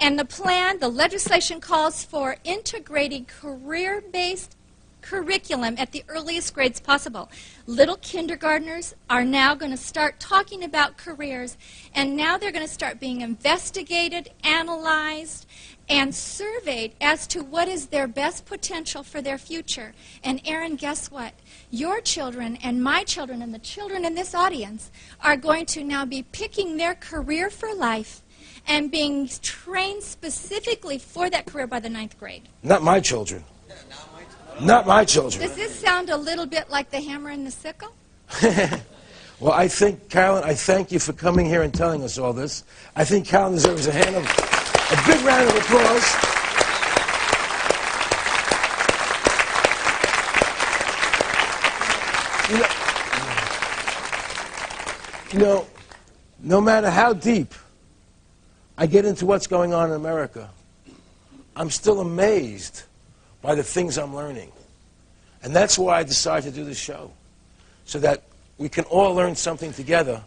And the plan, the legislation calls for integrating career-based curriculum at the earliest grades possible. Little kindergartners are now going to start talking about careers, and now they're going to start being investigated, analyzed, and surveyed as to what is their best potential for their future. And Aaron, guess what? Your children and my children and the children in this audience are going to now be picking their career for life and being trained specifically for that career by the 9th grade. Not my children. Not my children. Does this sound a little bit like the hammer and the sickle? Well, I think, Carolyn, I thank you for coming here and telling us all this. I think Carolyn deserves a big round of applause. You know, no matter how deep I get into what's going on in America, I'm still amazed by the things I'm learning. And that's why I decided to do this show, so that we can all learn something together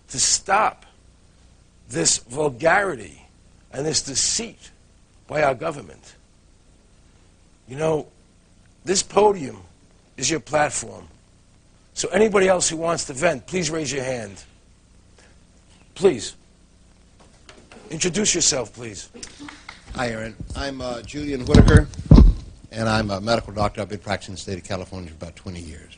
to stop this vulgarity and this deceit by our government. You know, this podium is your platform. So anybody else who wants to vent, please raise your hand. Please. Introduce yourself, please. Hi, Aaron. I'm Julian Whitaker, and I'm a medical doctor. I've been practicing in the state of California for about 20 years.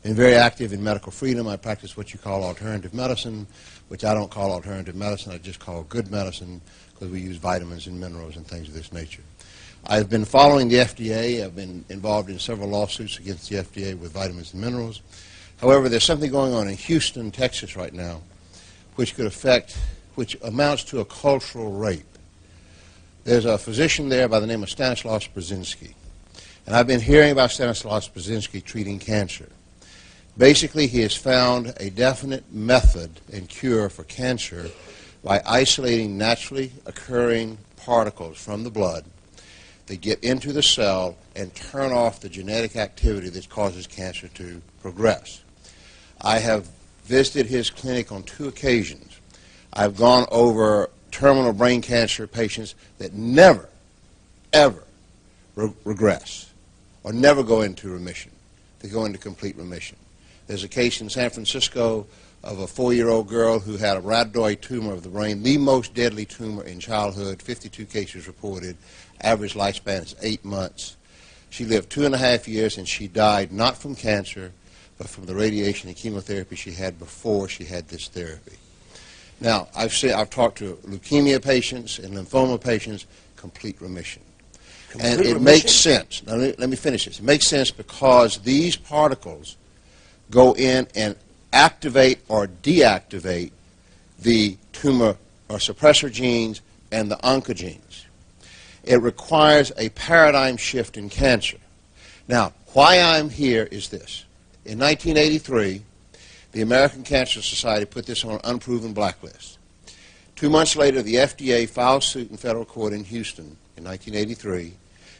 Been very active in medical freedom. I practice what you call alternative medicine, which I don't call alternative medicine. I just call good medicine, because we use vitamins and minerals and things of this nature. I've been following the FDA. I've been involved in several lawsuits against the FDA with vitamins and minerals. However, there's something going on in Houston, Texas right now, which amounts to a cultural rape. There's a physician there by the name of Stanislaus Brzezinski. And I've been hearing about Stanislaus Brzezinski treating cancer. Basically, he has found a definite method and cure for cancer by isolating naturally occurring particles from the blood that get into the cell and turn off the genetic activity that causes cancer to progress. I have visited his clinic on 2 occasions. I've gone over terminal brain cancer patients that never, ever regress or never go into remission. They go into complete remission. There's a case in San Francisco of a 4-year-old girl who had a rhabdoid tumor of the brain, the most deadly tumor in childhood, 52 cases reported. Average lifespan is 8 months. She lived 2.5 years, and she died not from cancer, but from the radiation and chemotherapy she had before she had this therapy. Now, I've talked to leukemia patients and lymphoma patients, complete remission. And it makes sense. Now, let me finish this. It makes sense because these particles go in and activate or deactivate the tumor or suppressor genes and the oncogenes. It requires a paradigm shift in cancer. Now, why I'm here is this. In 1983, the American Cancer Society put this on an unproven blacklist. 2 months later, the FDA filed suit in federal court in Houston in 1983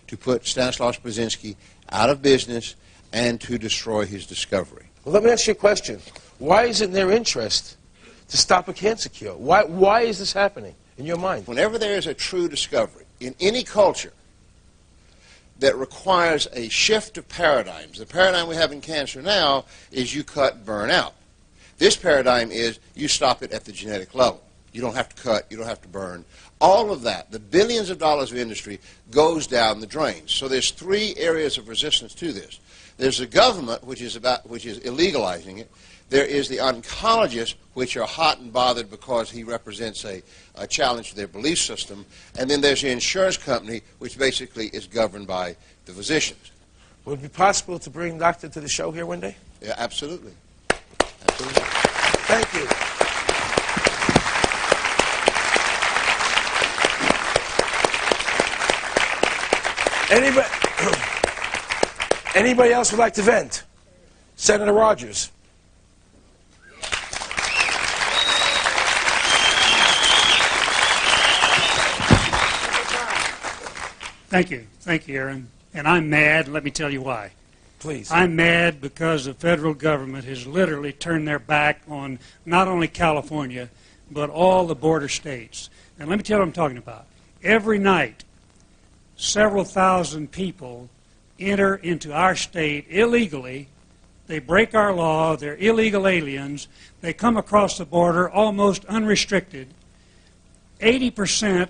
to put Stanislaus Brzezinski out of business and to destroy his discovery. Well, let me ask you a question. Why is it in their interest to stop a cancer cure? Why is this happening in your mind? Whenever there is a true discovery in any culture that requires a shift of paradigms, the paradigm we have in cancer now is you cut, burn out. This paradigm is you stop it at the genetic level. You don't have to cut, you don't have to burn. All of that, the billions of dollars of industry, goes down the drain. So there's 3 areas of resistance to this. There's the government, which is illegalizing it. There is the oncologists, which are hot and bothered because he represents a challenge to their belief system. And then there's the insurance company, which basically is governed by the physicians. Would it be possible to bring Doctor to the show here one day? Yeah, absolutely. Absolutely. Thank you. Anybody else would like to vent? Senator Rogers. Thank you, Aaron. And I'm mad. Let me tell you why. Please. I'm mad because the federal government has literally turned their back on not only California, but all the border states. And let me tell you what I'm talking about. Every night, several thousand people enter into our state illegally. They break our law. They're illegal aliens. They come across the border almost unrestricted. 80%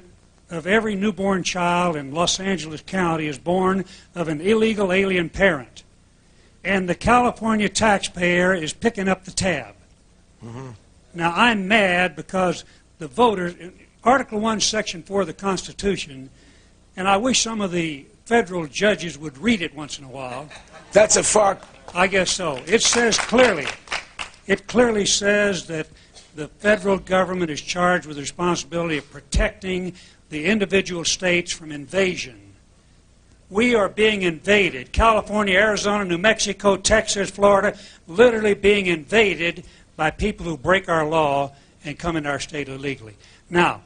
of every newborn child in Los Angeles County is born of an illegal alien parent. And the California taxpayer is picking up the tab. Mm-hmm. Now, I'm mad because the voters, Article 1, Section 4 of the Constitution, and I wish some of the federal judges would read it once in a while. That's a far... I guess so. It says clearly, it clearly says that the federal government is charged with the responsibility of protecting the individual states from invasion. We are being invaded. California, Arizona, New Mexico, Texas, Florida, literally being invaded by people who break our law and come into our state illegally. Now,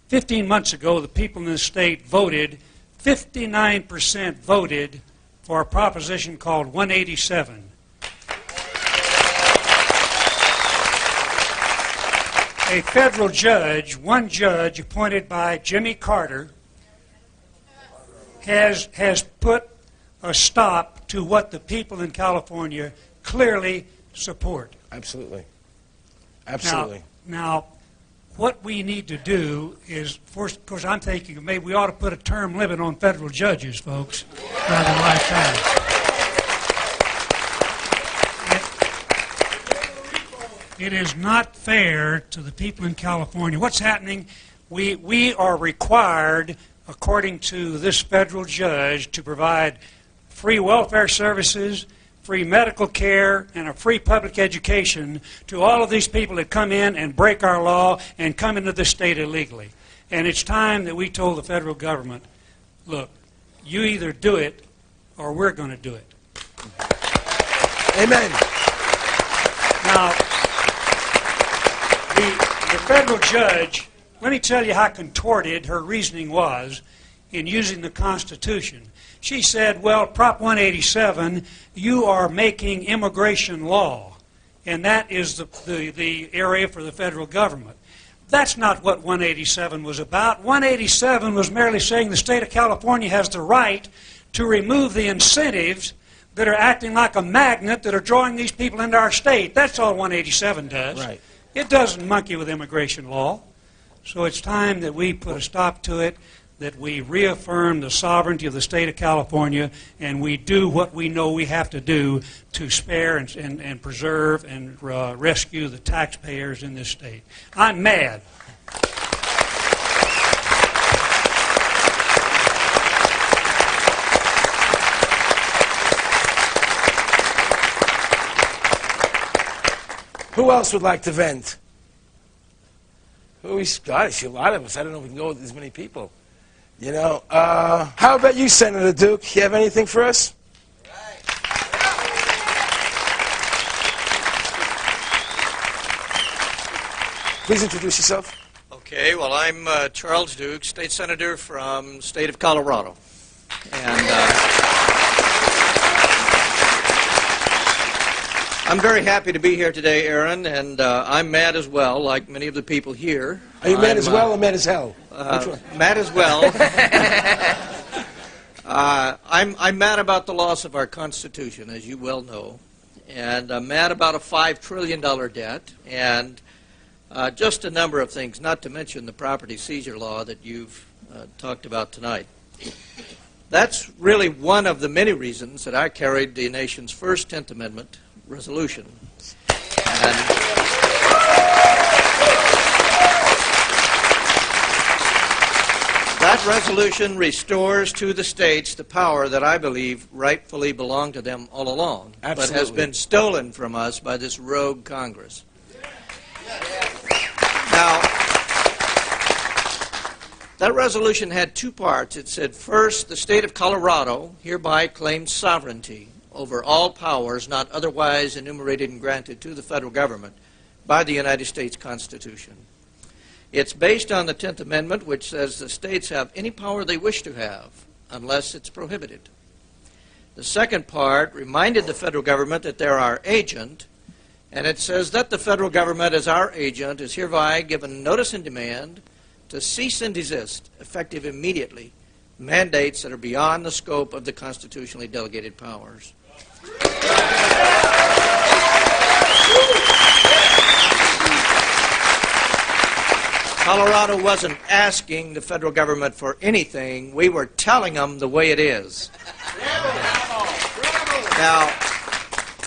15 months ago, the people in this state voted, 59% voted for a proposition called 187. A federal judge, one judge appointed by Jimmy Carter, has put a stop to what the people in California clearly support. Absolutely. Absolutely. Now, what we need to do is, first, of course, I'm thinking maybe we ought to put a term limit on federal judges, folks, rather than lifetime. It is not fair to the people in California. What's happening? We are required, according to this federal judge, to provide free welfare services, free medical care, and a free public education to all of these people that come in and break our law and come into this state illegally. And it's time that we told the federal government, look, you either do it or we're going to do it. Amen. Now, the federal judge, let me tell you how contorted her reasoning was in using the Constitution. She said, well, Prop 187, you are making immigration law, and that is the area for the federal government. That's not what 187 was about. 187 was merely saying the state of California has the right to remove the incentives that are acting like a magnet that are drawing these people into our state. That's all 187 does. Right. It doesn't monkey with immigration law. So it's time that we put a stop to it, that we reaffirm the sovereignty of the state of California, and we do what we know we have to do to spare and preserve and rescue the taxpayers in this state. I'm mad. Who else would like to vent? Gosh, a lot of us. I don't know if we can go with as many people. You know, how about you, Senator Duke? You have anything for us? Please introduce yourself. Okay, well, I'm Charles Duke, state senator from the state of Colorado. And I'm very happy to be here today, Aaron, and I'm mad as well, like many of the people here. Are you mad as well or mad as hell? Mad as well. I'm mad about the loss of our Constitution, as you well know, and I'm mad about a $5 trillion debt, and just a number of things, not to mention the property seizure law that you've talked about tonight. That's really one of the many reasons that I carried the nation's first 10th Amendment resolution. And that resolution restores to the states the power that I believe rightfully belonged to them all along, Absolutely. but has been stolen from us by this rogue Congress. Now, That resolution had two parts. It said, first, the state of Colorado hereby claims sovereignty over all powers not otherwise enumerated and granted to the federal government by the United States Constitution. It's based on the 10th Amendment, which says the states have any power they wish to have, unless it's prohibited. The second part reminded the federal government that they're our agent, and it says that the federal government, as our agent, is hereby given notice and demand to cease and desist, effective immediately, mandates that are beyond the scope of the constitutionally delegated powers. Colorado wasn't asking the federal government for anything. We were telling them the way it is. Now,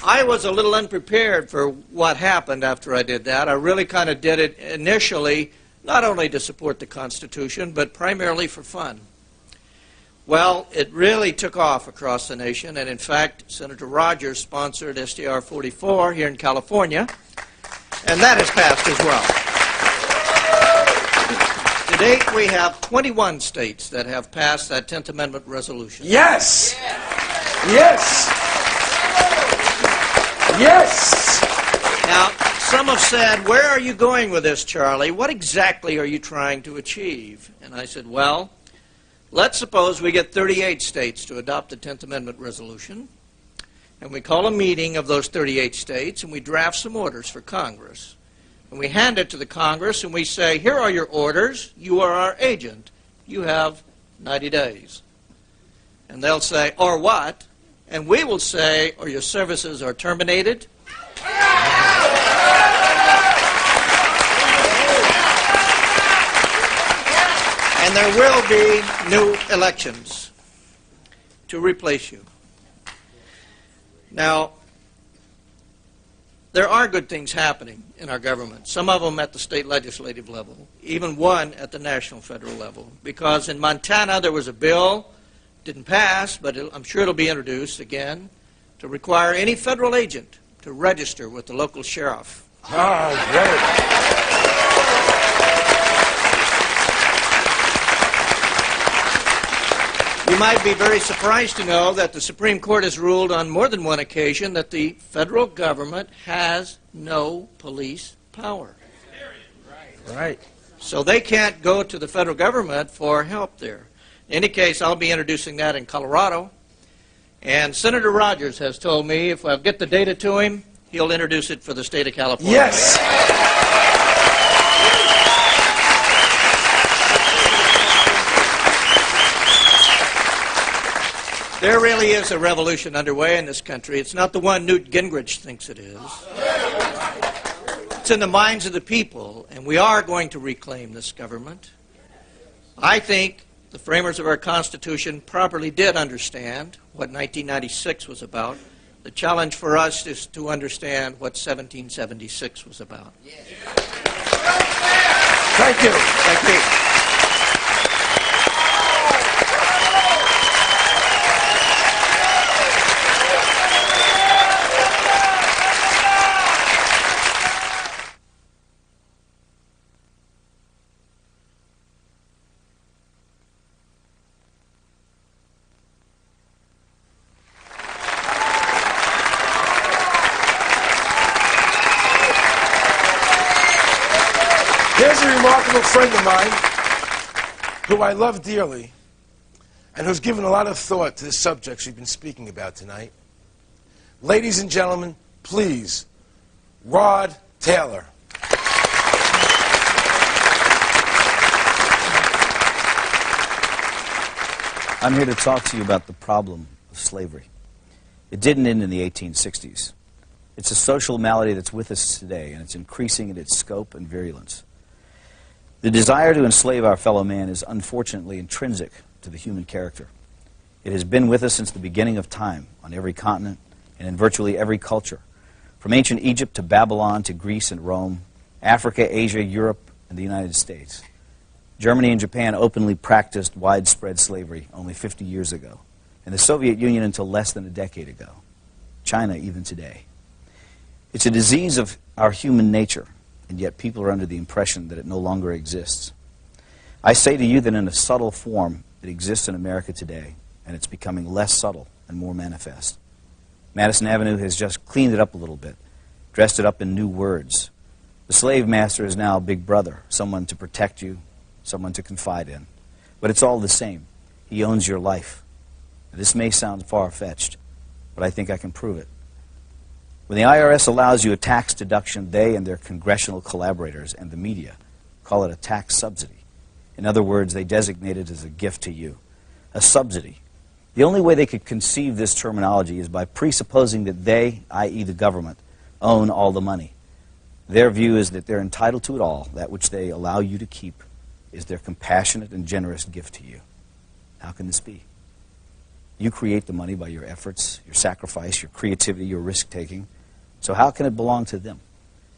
I was a little unprepared for what happened after I did that. I really kind of did it initially, not only to support the Constitution, but primarily for fun. Well, it really took off across the nation, and in fact, Senator Rogers sponsored SDR 44 here in California, and that has passed as well. To date, we have 21 states that have passed that 10th Amendment resolution. Yes! Yes! Yes! Now, some have said, where are you going with this, Charlie? What exactly are you trying to achieve? And I said, well, let's suppose we get 38 states to adopt the 10th Amendment resolution, and we call a meeting of those 38 states, and we draft some orders for Congress. And we hand it to the Congress, and we say, here are your orders. You are our agent. You have 90 days. And they'll say, or what? And we will say, or your services are terminated. And there will be new elections to replace you. Now, there are good things happening in our government, some of them at the state legislative level, even one at the national federal level. Because in Montana there was a bill, didn't pass, but I'm sure it'll be introduced again, to require any federal agent to register with the local sheriff. Oh, great. You might be very surprised to know that the Supreme Court has ruled on more than one occasion that the federal government has no police power. Right. So they can't go to the federal government for help there. In any case, I'll be introducing that in Colorado. And Senator Rogers has told me if I'll get the data to him, he'll introduce it for the state of California. Yes. There really is a revolution underway in this country. It's not the one Newt Gingrich thinks it is. It's in the minds of the people, and we are going to reclaim this government. I think the framers of our Constitution properly did understand what 1996 was about. The challenge for us is to understand what 1776 was about. Thank you. Thank you. Here's a remarkable friend of mine who I love dearly and who's given a lot of thought to the subjects we've been speaking about tonight. Ladies and gentlemen, please, Rod Taylor. I'm here to talk to you about the problem of slavery. It didn't end in the 1860s. It's a social malady that's with us today, and it's increasing in its scope and virulence. The desire to enslave our fellow man is unfortunately intrinsic to the human character. It has been with us since the beginning of time, on every continent and in virtually every culture, from ancient Egypt to Babylon to Greece and Rome, Africa, Asia, Europe, and the United States. Germany and Japan openly practiced widespread slavery only 50 years ago, and the Soviet Union until less than a decade ago. China even today. It's a disease of our human nature, and yet people are under the impression that it no longer exists. I say to you that in a subtle form it exists in America today, and it's becoming less subtle and more manifest. Madison Avenue has just cleaned it up a little bit, dressed it up in new words. The slave master is now Big Brother, someone to protect you, someone to confide in. But it's all the same. He owns your life. This may sound far-fetched, but I think I can prove it. When the IRS allows you a tax deduction, they and their congressional collaborators and the media call it a tax subsidy. In other words, they designate it as a gift to you, a subsidy. The only way they could conceive this terminology is by presupposing that they, i.e. the government, own all the money. Their view is that they're entitled to it all. That which they allow you to keep is their compassionate and generous gift to you. How can this be? You create the money by your efforts, your sacrifice, your creativity, your risk-taking. So how can it belong to them?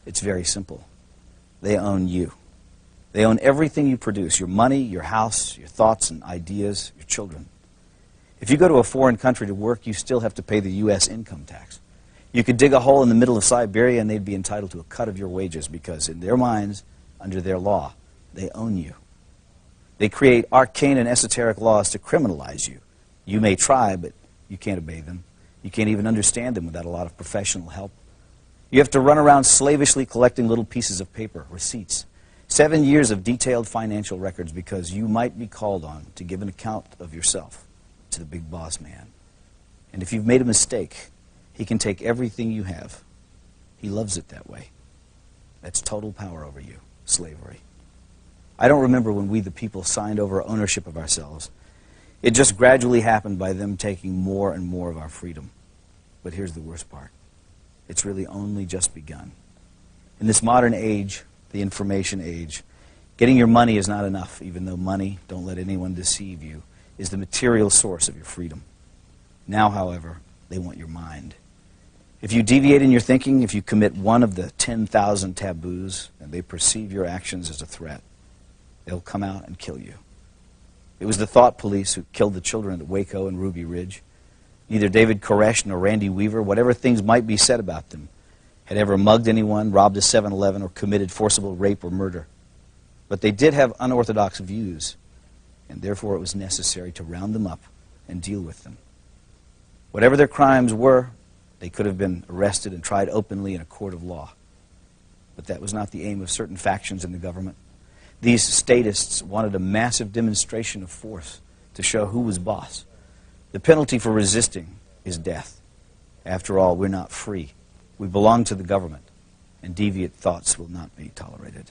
It's very simple. They own you. They own everything you produce, your money, your house, your thoughts and ideas, your children. If you go to a foreign country to work, you still have to pay the U.S. income tax. You could dig a hole in the middle of Siberia and they'd be entitled to a cut of your wages because in their minds, under their law, they own you. They create arcane and esoteric laws to criminalize you. You may try, but you can't obey them. You can't even understand them without a lot of professional help. You have to run around slavishly collecting little pieces of paper, receipts. 7 years of detailed financial records because you might be called on to give an account of yourself to the big boss man. And if you've made a mistake, he can take everything you have. He loves it that way. That's total power over you, slavery. I don't remember when we, the people, signed over ownership of ourselves. It just gradually happened by them taking more and more of our freedom. But here's the worst part. It's really only just begun. In this modern age, the information age, getting your money is not enough, even though money, don't let anyone deceive you, is the material source of your freedom. Now, however, they want your mind. If you deviate in your thinking, if you commit one of the 10,000 taboos, and they perceive your actions as a threat, they'll come out and kill you. It was the thought police who killed the children at Waco and Ruby Ridge. Neither David Koresh nor Randy Weaver, whatever things might be said about them, had ever mugged anyone, robbed a 7-Eleven, or committed forcible rape or murder. But they did have unorthodox views, and therefore it was necessary to round them up and deal with them. Whatever their crimes were, they could have been arrested and tried openly in a court of law. But that was not the aim of certain factions in the government. These statists wanted a massive demonstration of force to show who was boss. The penalty for resisting is death. After all, we're not free. We belong to the government, and deviant thoughts will not be tolerated.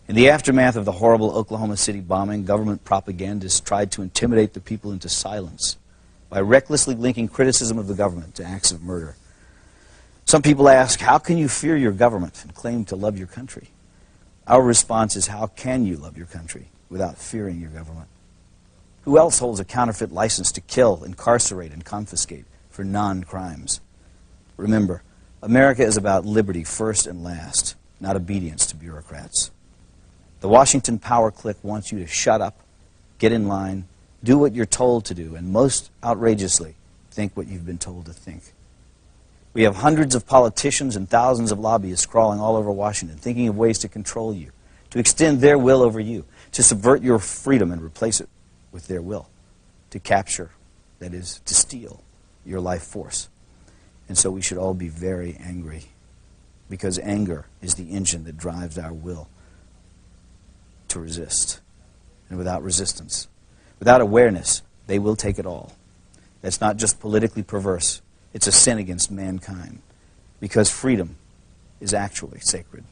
In the aftermath of the horrible Oklahoma City bombing, government propagandists tried to intimidate the people into silence by recklessly linking criticism of the government to acts of murder. Some people ask, how can you fear your government and claim to love your country? Our response is, how can you love your country without fearing your government? Who else holds a counterfeit license to kill, incarcerate, and confiscate for non-crimes? Remember, America is about liberty first and last, not obedience to bureaucrats. The Washington power clique wants you to shut up, get in line, do what you're told to do, and most outrageously, think what you've been told to think. We have hundreds of politicians and thousands of lobbyists crawling all over Washington, thinking of ways to control you, to extend their will over you, to subvert your freedom and replace it with their will, to capture, that is, to steal your life force. And so we should all be very angry, because anger is the engine that drives our will to resist. And without resistance, without awareness, they will take it all. That's not just politically perverse. It's a sin against mankind, because freedom is actually sacred.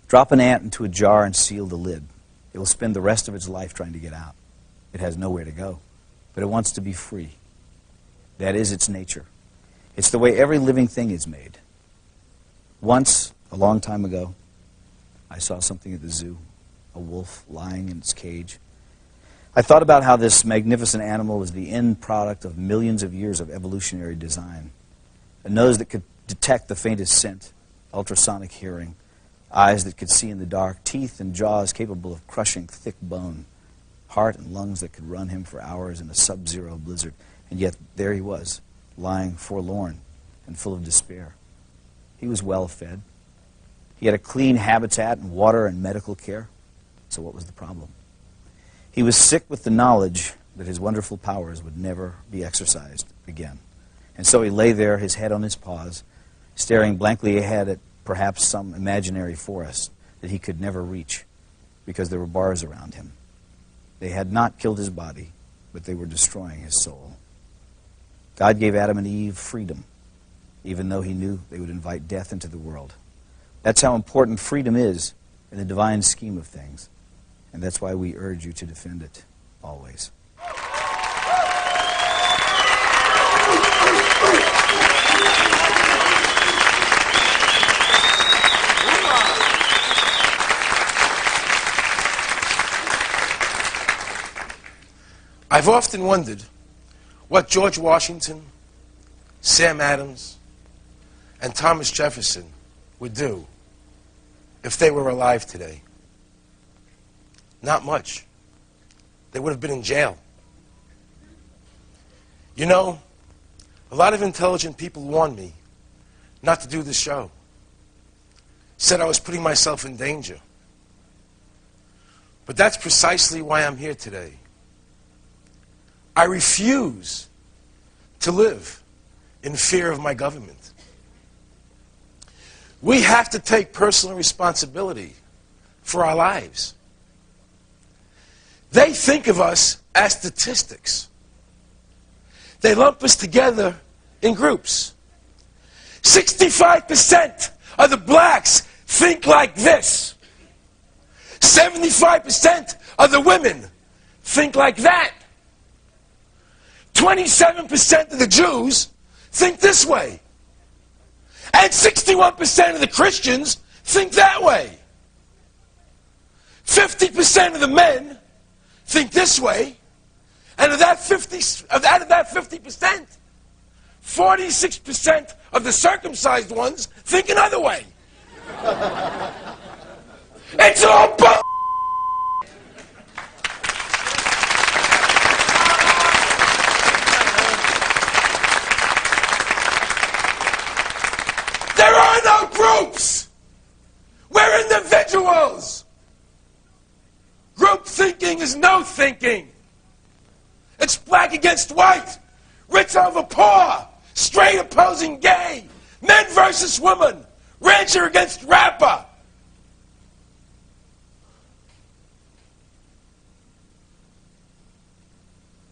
Drop an ant into a jar and seal the lid. It will spend the rest of its life trying to get out. It has nowhere to go, but it wants to be free. That is its nature. It's the way every living thing is made. Once, a long time ago, I saw something at the zoo, a wolf lying in its cage. I thought about how this magnificent animal is the end product of millions of years of evolutionary design. A nose that could detect the faintest scent, ultrasonic hearing, eyes that could see in the dark, teeth and jaws capable of crushing thick bone, heart and lungs that could run him for hours in a sub-zero blizzard. And yet there he was, lying forlorn and full of despair. He was well fed. He had a clean habitat and water and medical care. So what was the problem? He was sick with the knowledge that his wonderful powers would never be exercised again. And so he lay there, his head on his paws, staring blankly ahead at perhaps some imaginary forest that he could never reach because there were bars around him. They had not killed his body, but they were destroying his soul. God gave Adam and Eve freedom, even though he knew they would invite death into the world. That's how important freedom is in the divine scheme of things, and that's why we urge you to defend it always. I've often wondered what George Washington, Sam Adams, and Thomas Jefferson would do if they were alive today. Not much. They would have been in jail. You know, a lot of intelligent people warned me not to do this show. Said I was putting myself in danger. But that's precisely why I'm here today. I refuse to live in fear of my government. We have to take personal responsibility for our lives. They think of us as statistics. They lump us together in groups. 65% of the blacks think like this. 75% of the women think like that. 27% of the Jews think this way. And 61% of the Christians think that way. 50% of the men think this way. And out of that 50%, 46% of the circumcised ones think another way. It's all bull. There are no groups. We're individuals. Group thinking is no thinking. It's black against white, rich over poor, straight opposing gay, men versus women, rancher against rapper.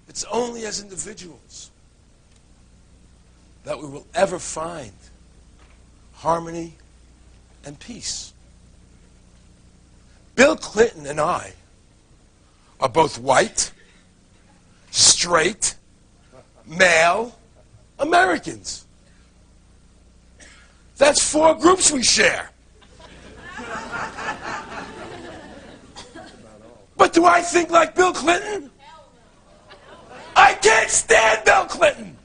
It's only as individuals that we will ever find harmony and peace. Bill Clinton and I are both white, straight, male Americans. That's 4 groups we share. But do I think like Bill Clinton? I can't stand Bill Clinton.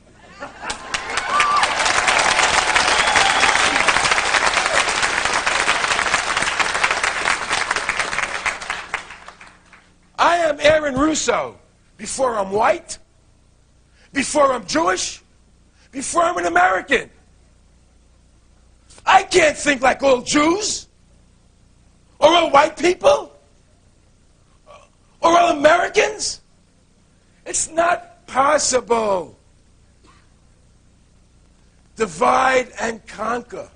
I am Aaron Russo before I'm white, before I'm Jewish, before I'm an American. I can't think like all Jews, or all white people, or all Americans. It's not possible. Divide and conquer.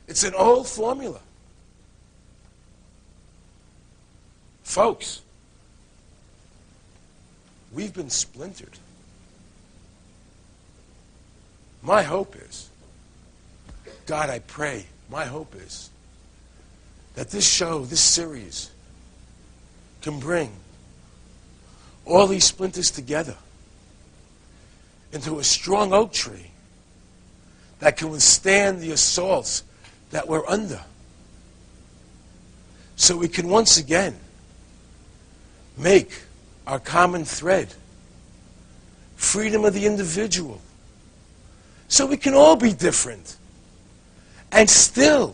It's an old formula. Folks, we've been splintered. My hope is, God, I pray, my hope is that this show, this series, can bring all these splinters together into a strong oak tree that can withstand the assaults that we're under. So we can once again make our common thread freedom of the individual. So we can all be different and still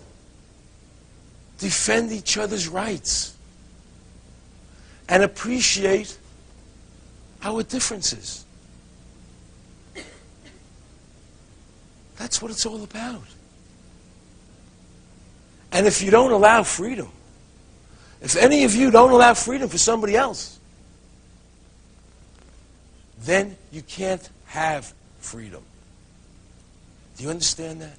defend each other's rights and appreciate our differences. That's what it's all about. And if you don't allow freedom, If any of you don't allow freedom for somebody else, then you can't have freedom. Do you understand that?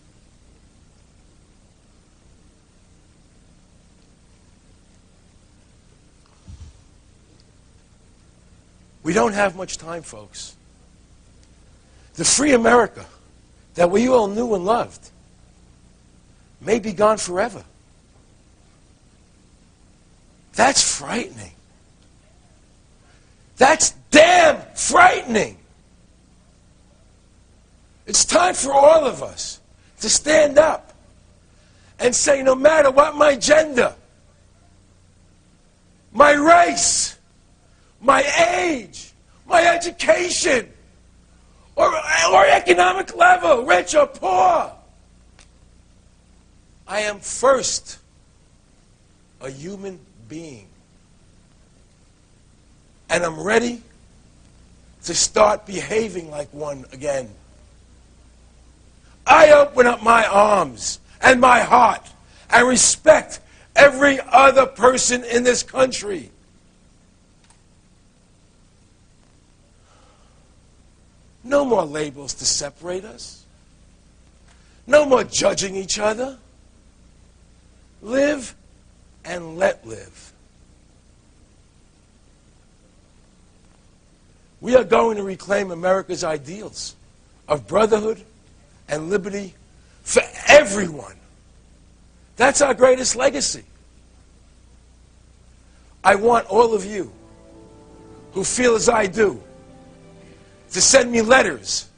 We don't have much time, folks. The free America that we all knew and loved may be gone forever. That's frightening. That's damn frightening. It's time for all of us to stand up and say, no matter what my gender, my race, my age, my education, or economic level, rich or poor, I am first a human being. And I'm ready to start behaving like one again. I open up my arms and my heart and respect every other person in this country. No more labels to separate us. No more judging each other. Live and let live. We are going to reclaim America's ideals of brotherhood and liberty for everyone. That's our greatest legacy. I want all of you who feel as I do to send me letters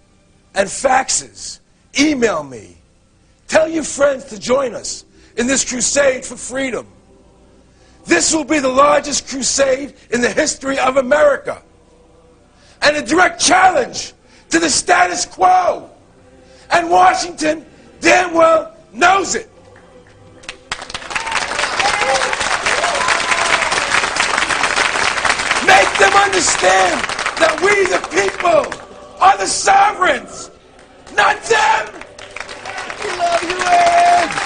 and faxes, email me, tell your friends to join us in this crusade for freedom. This will be the largest crusade in the history of America, and a direct challenge to the status quo. And Washington damn well knows it. Make them understand that we, the people, are the sovereigns, not them. We love you, Ed.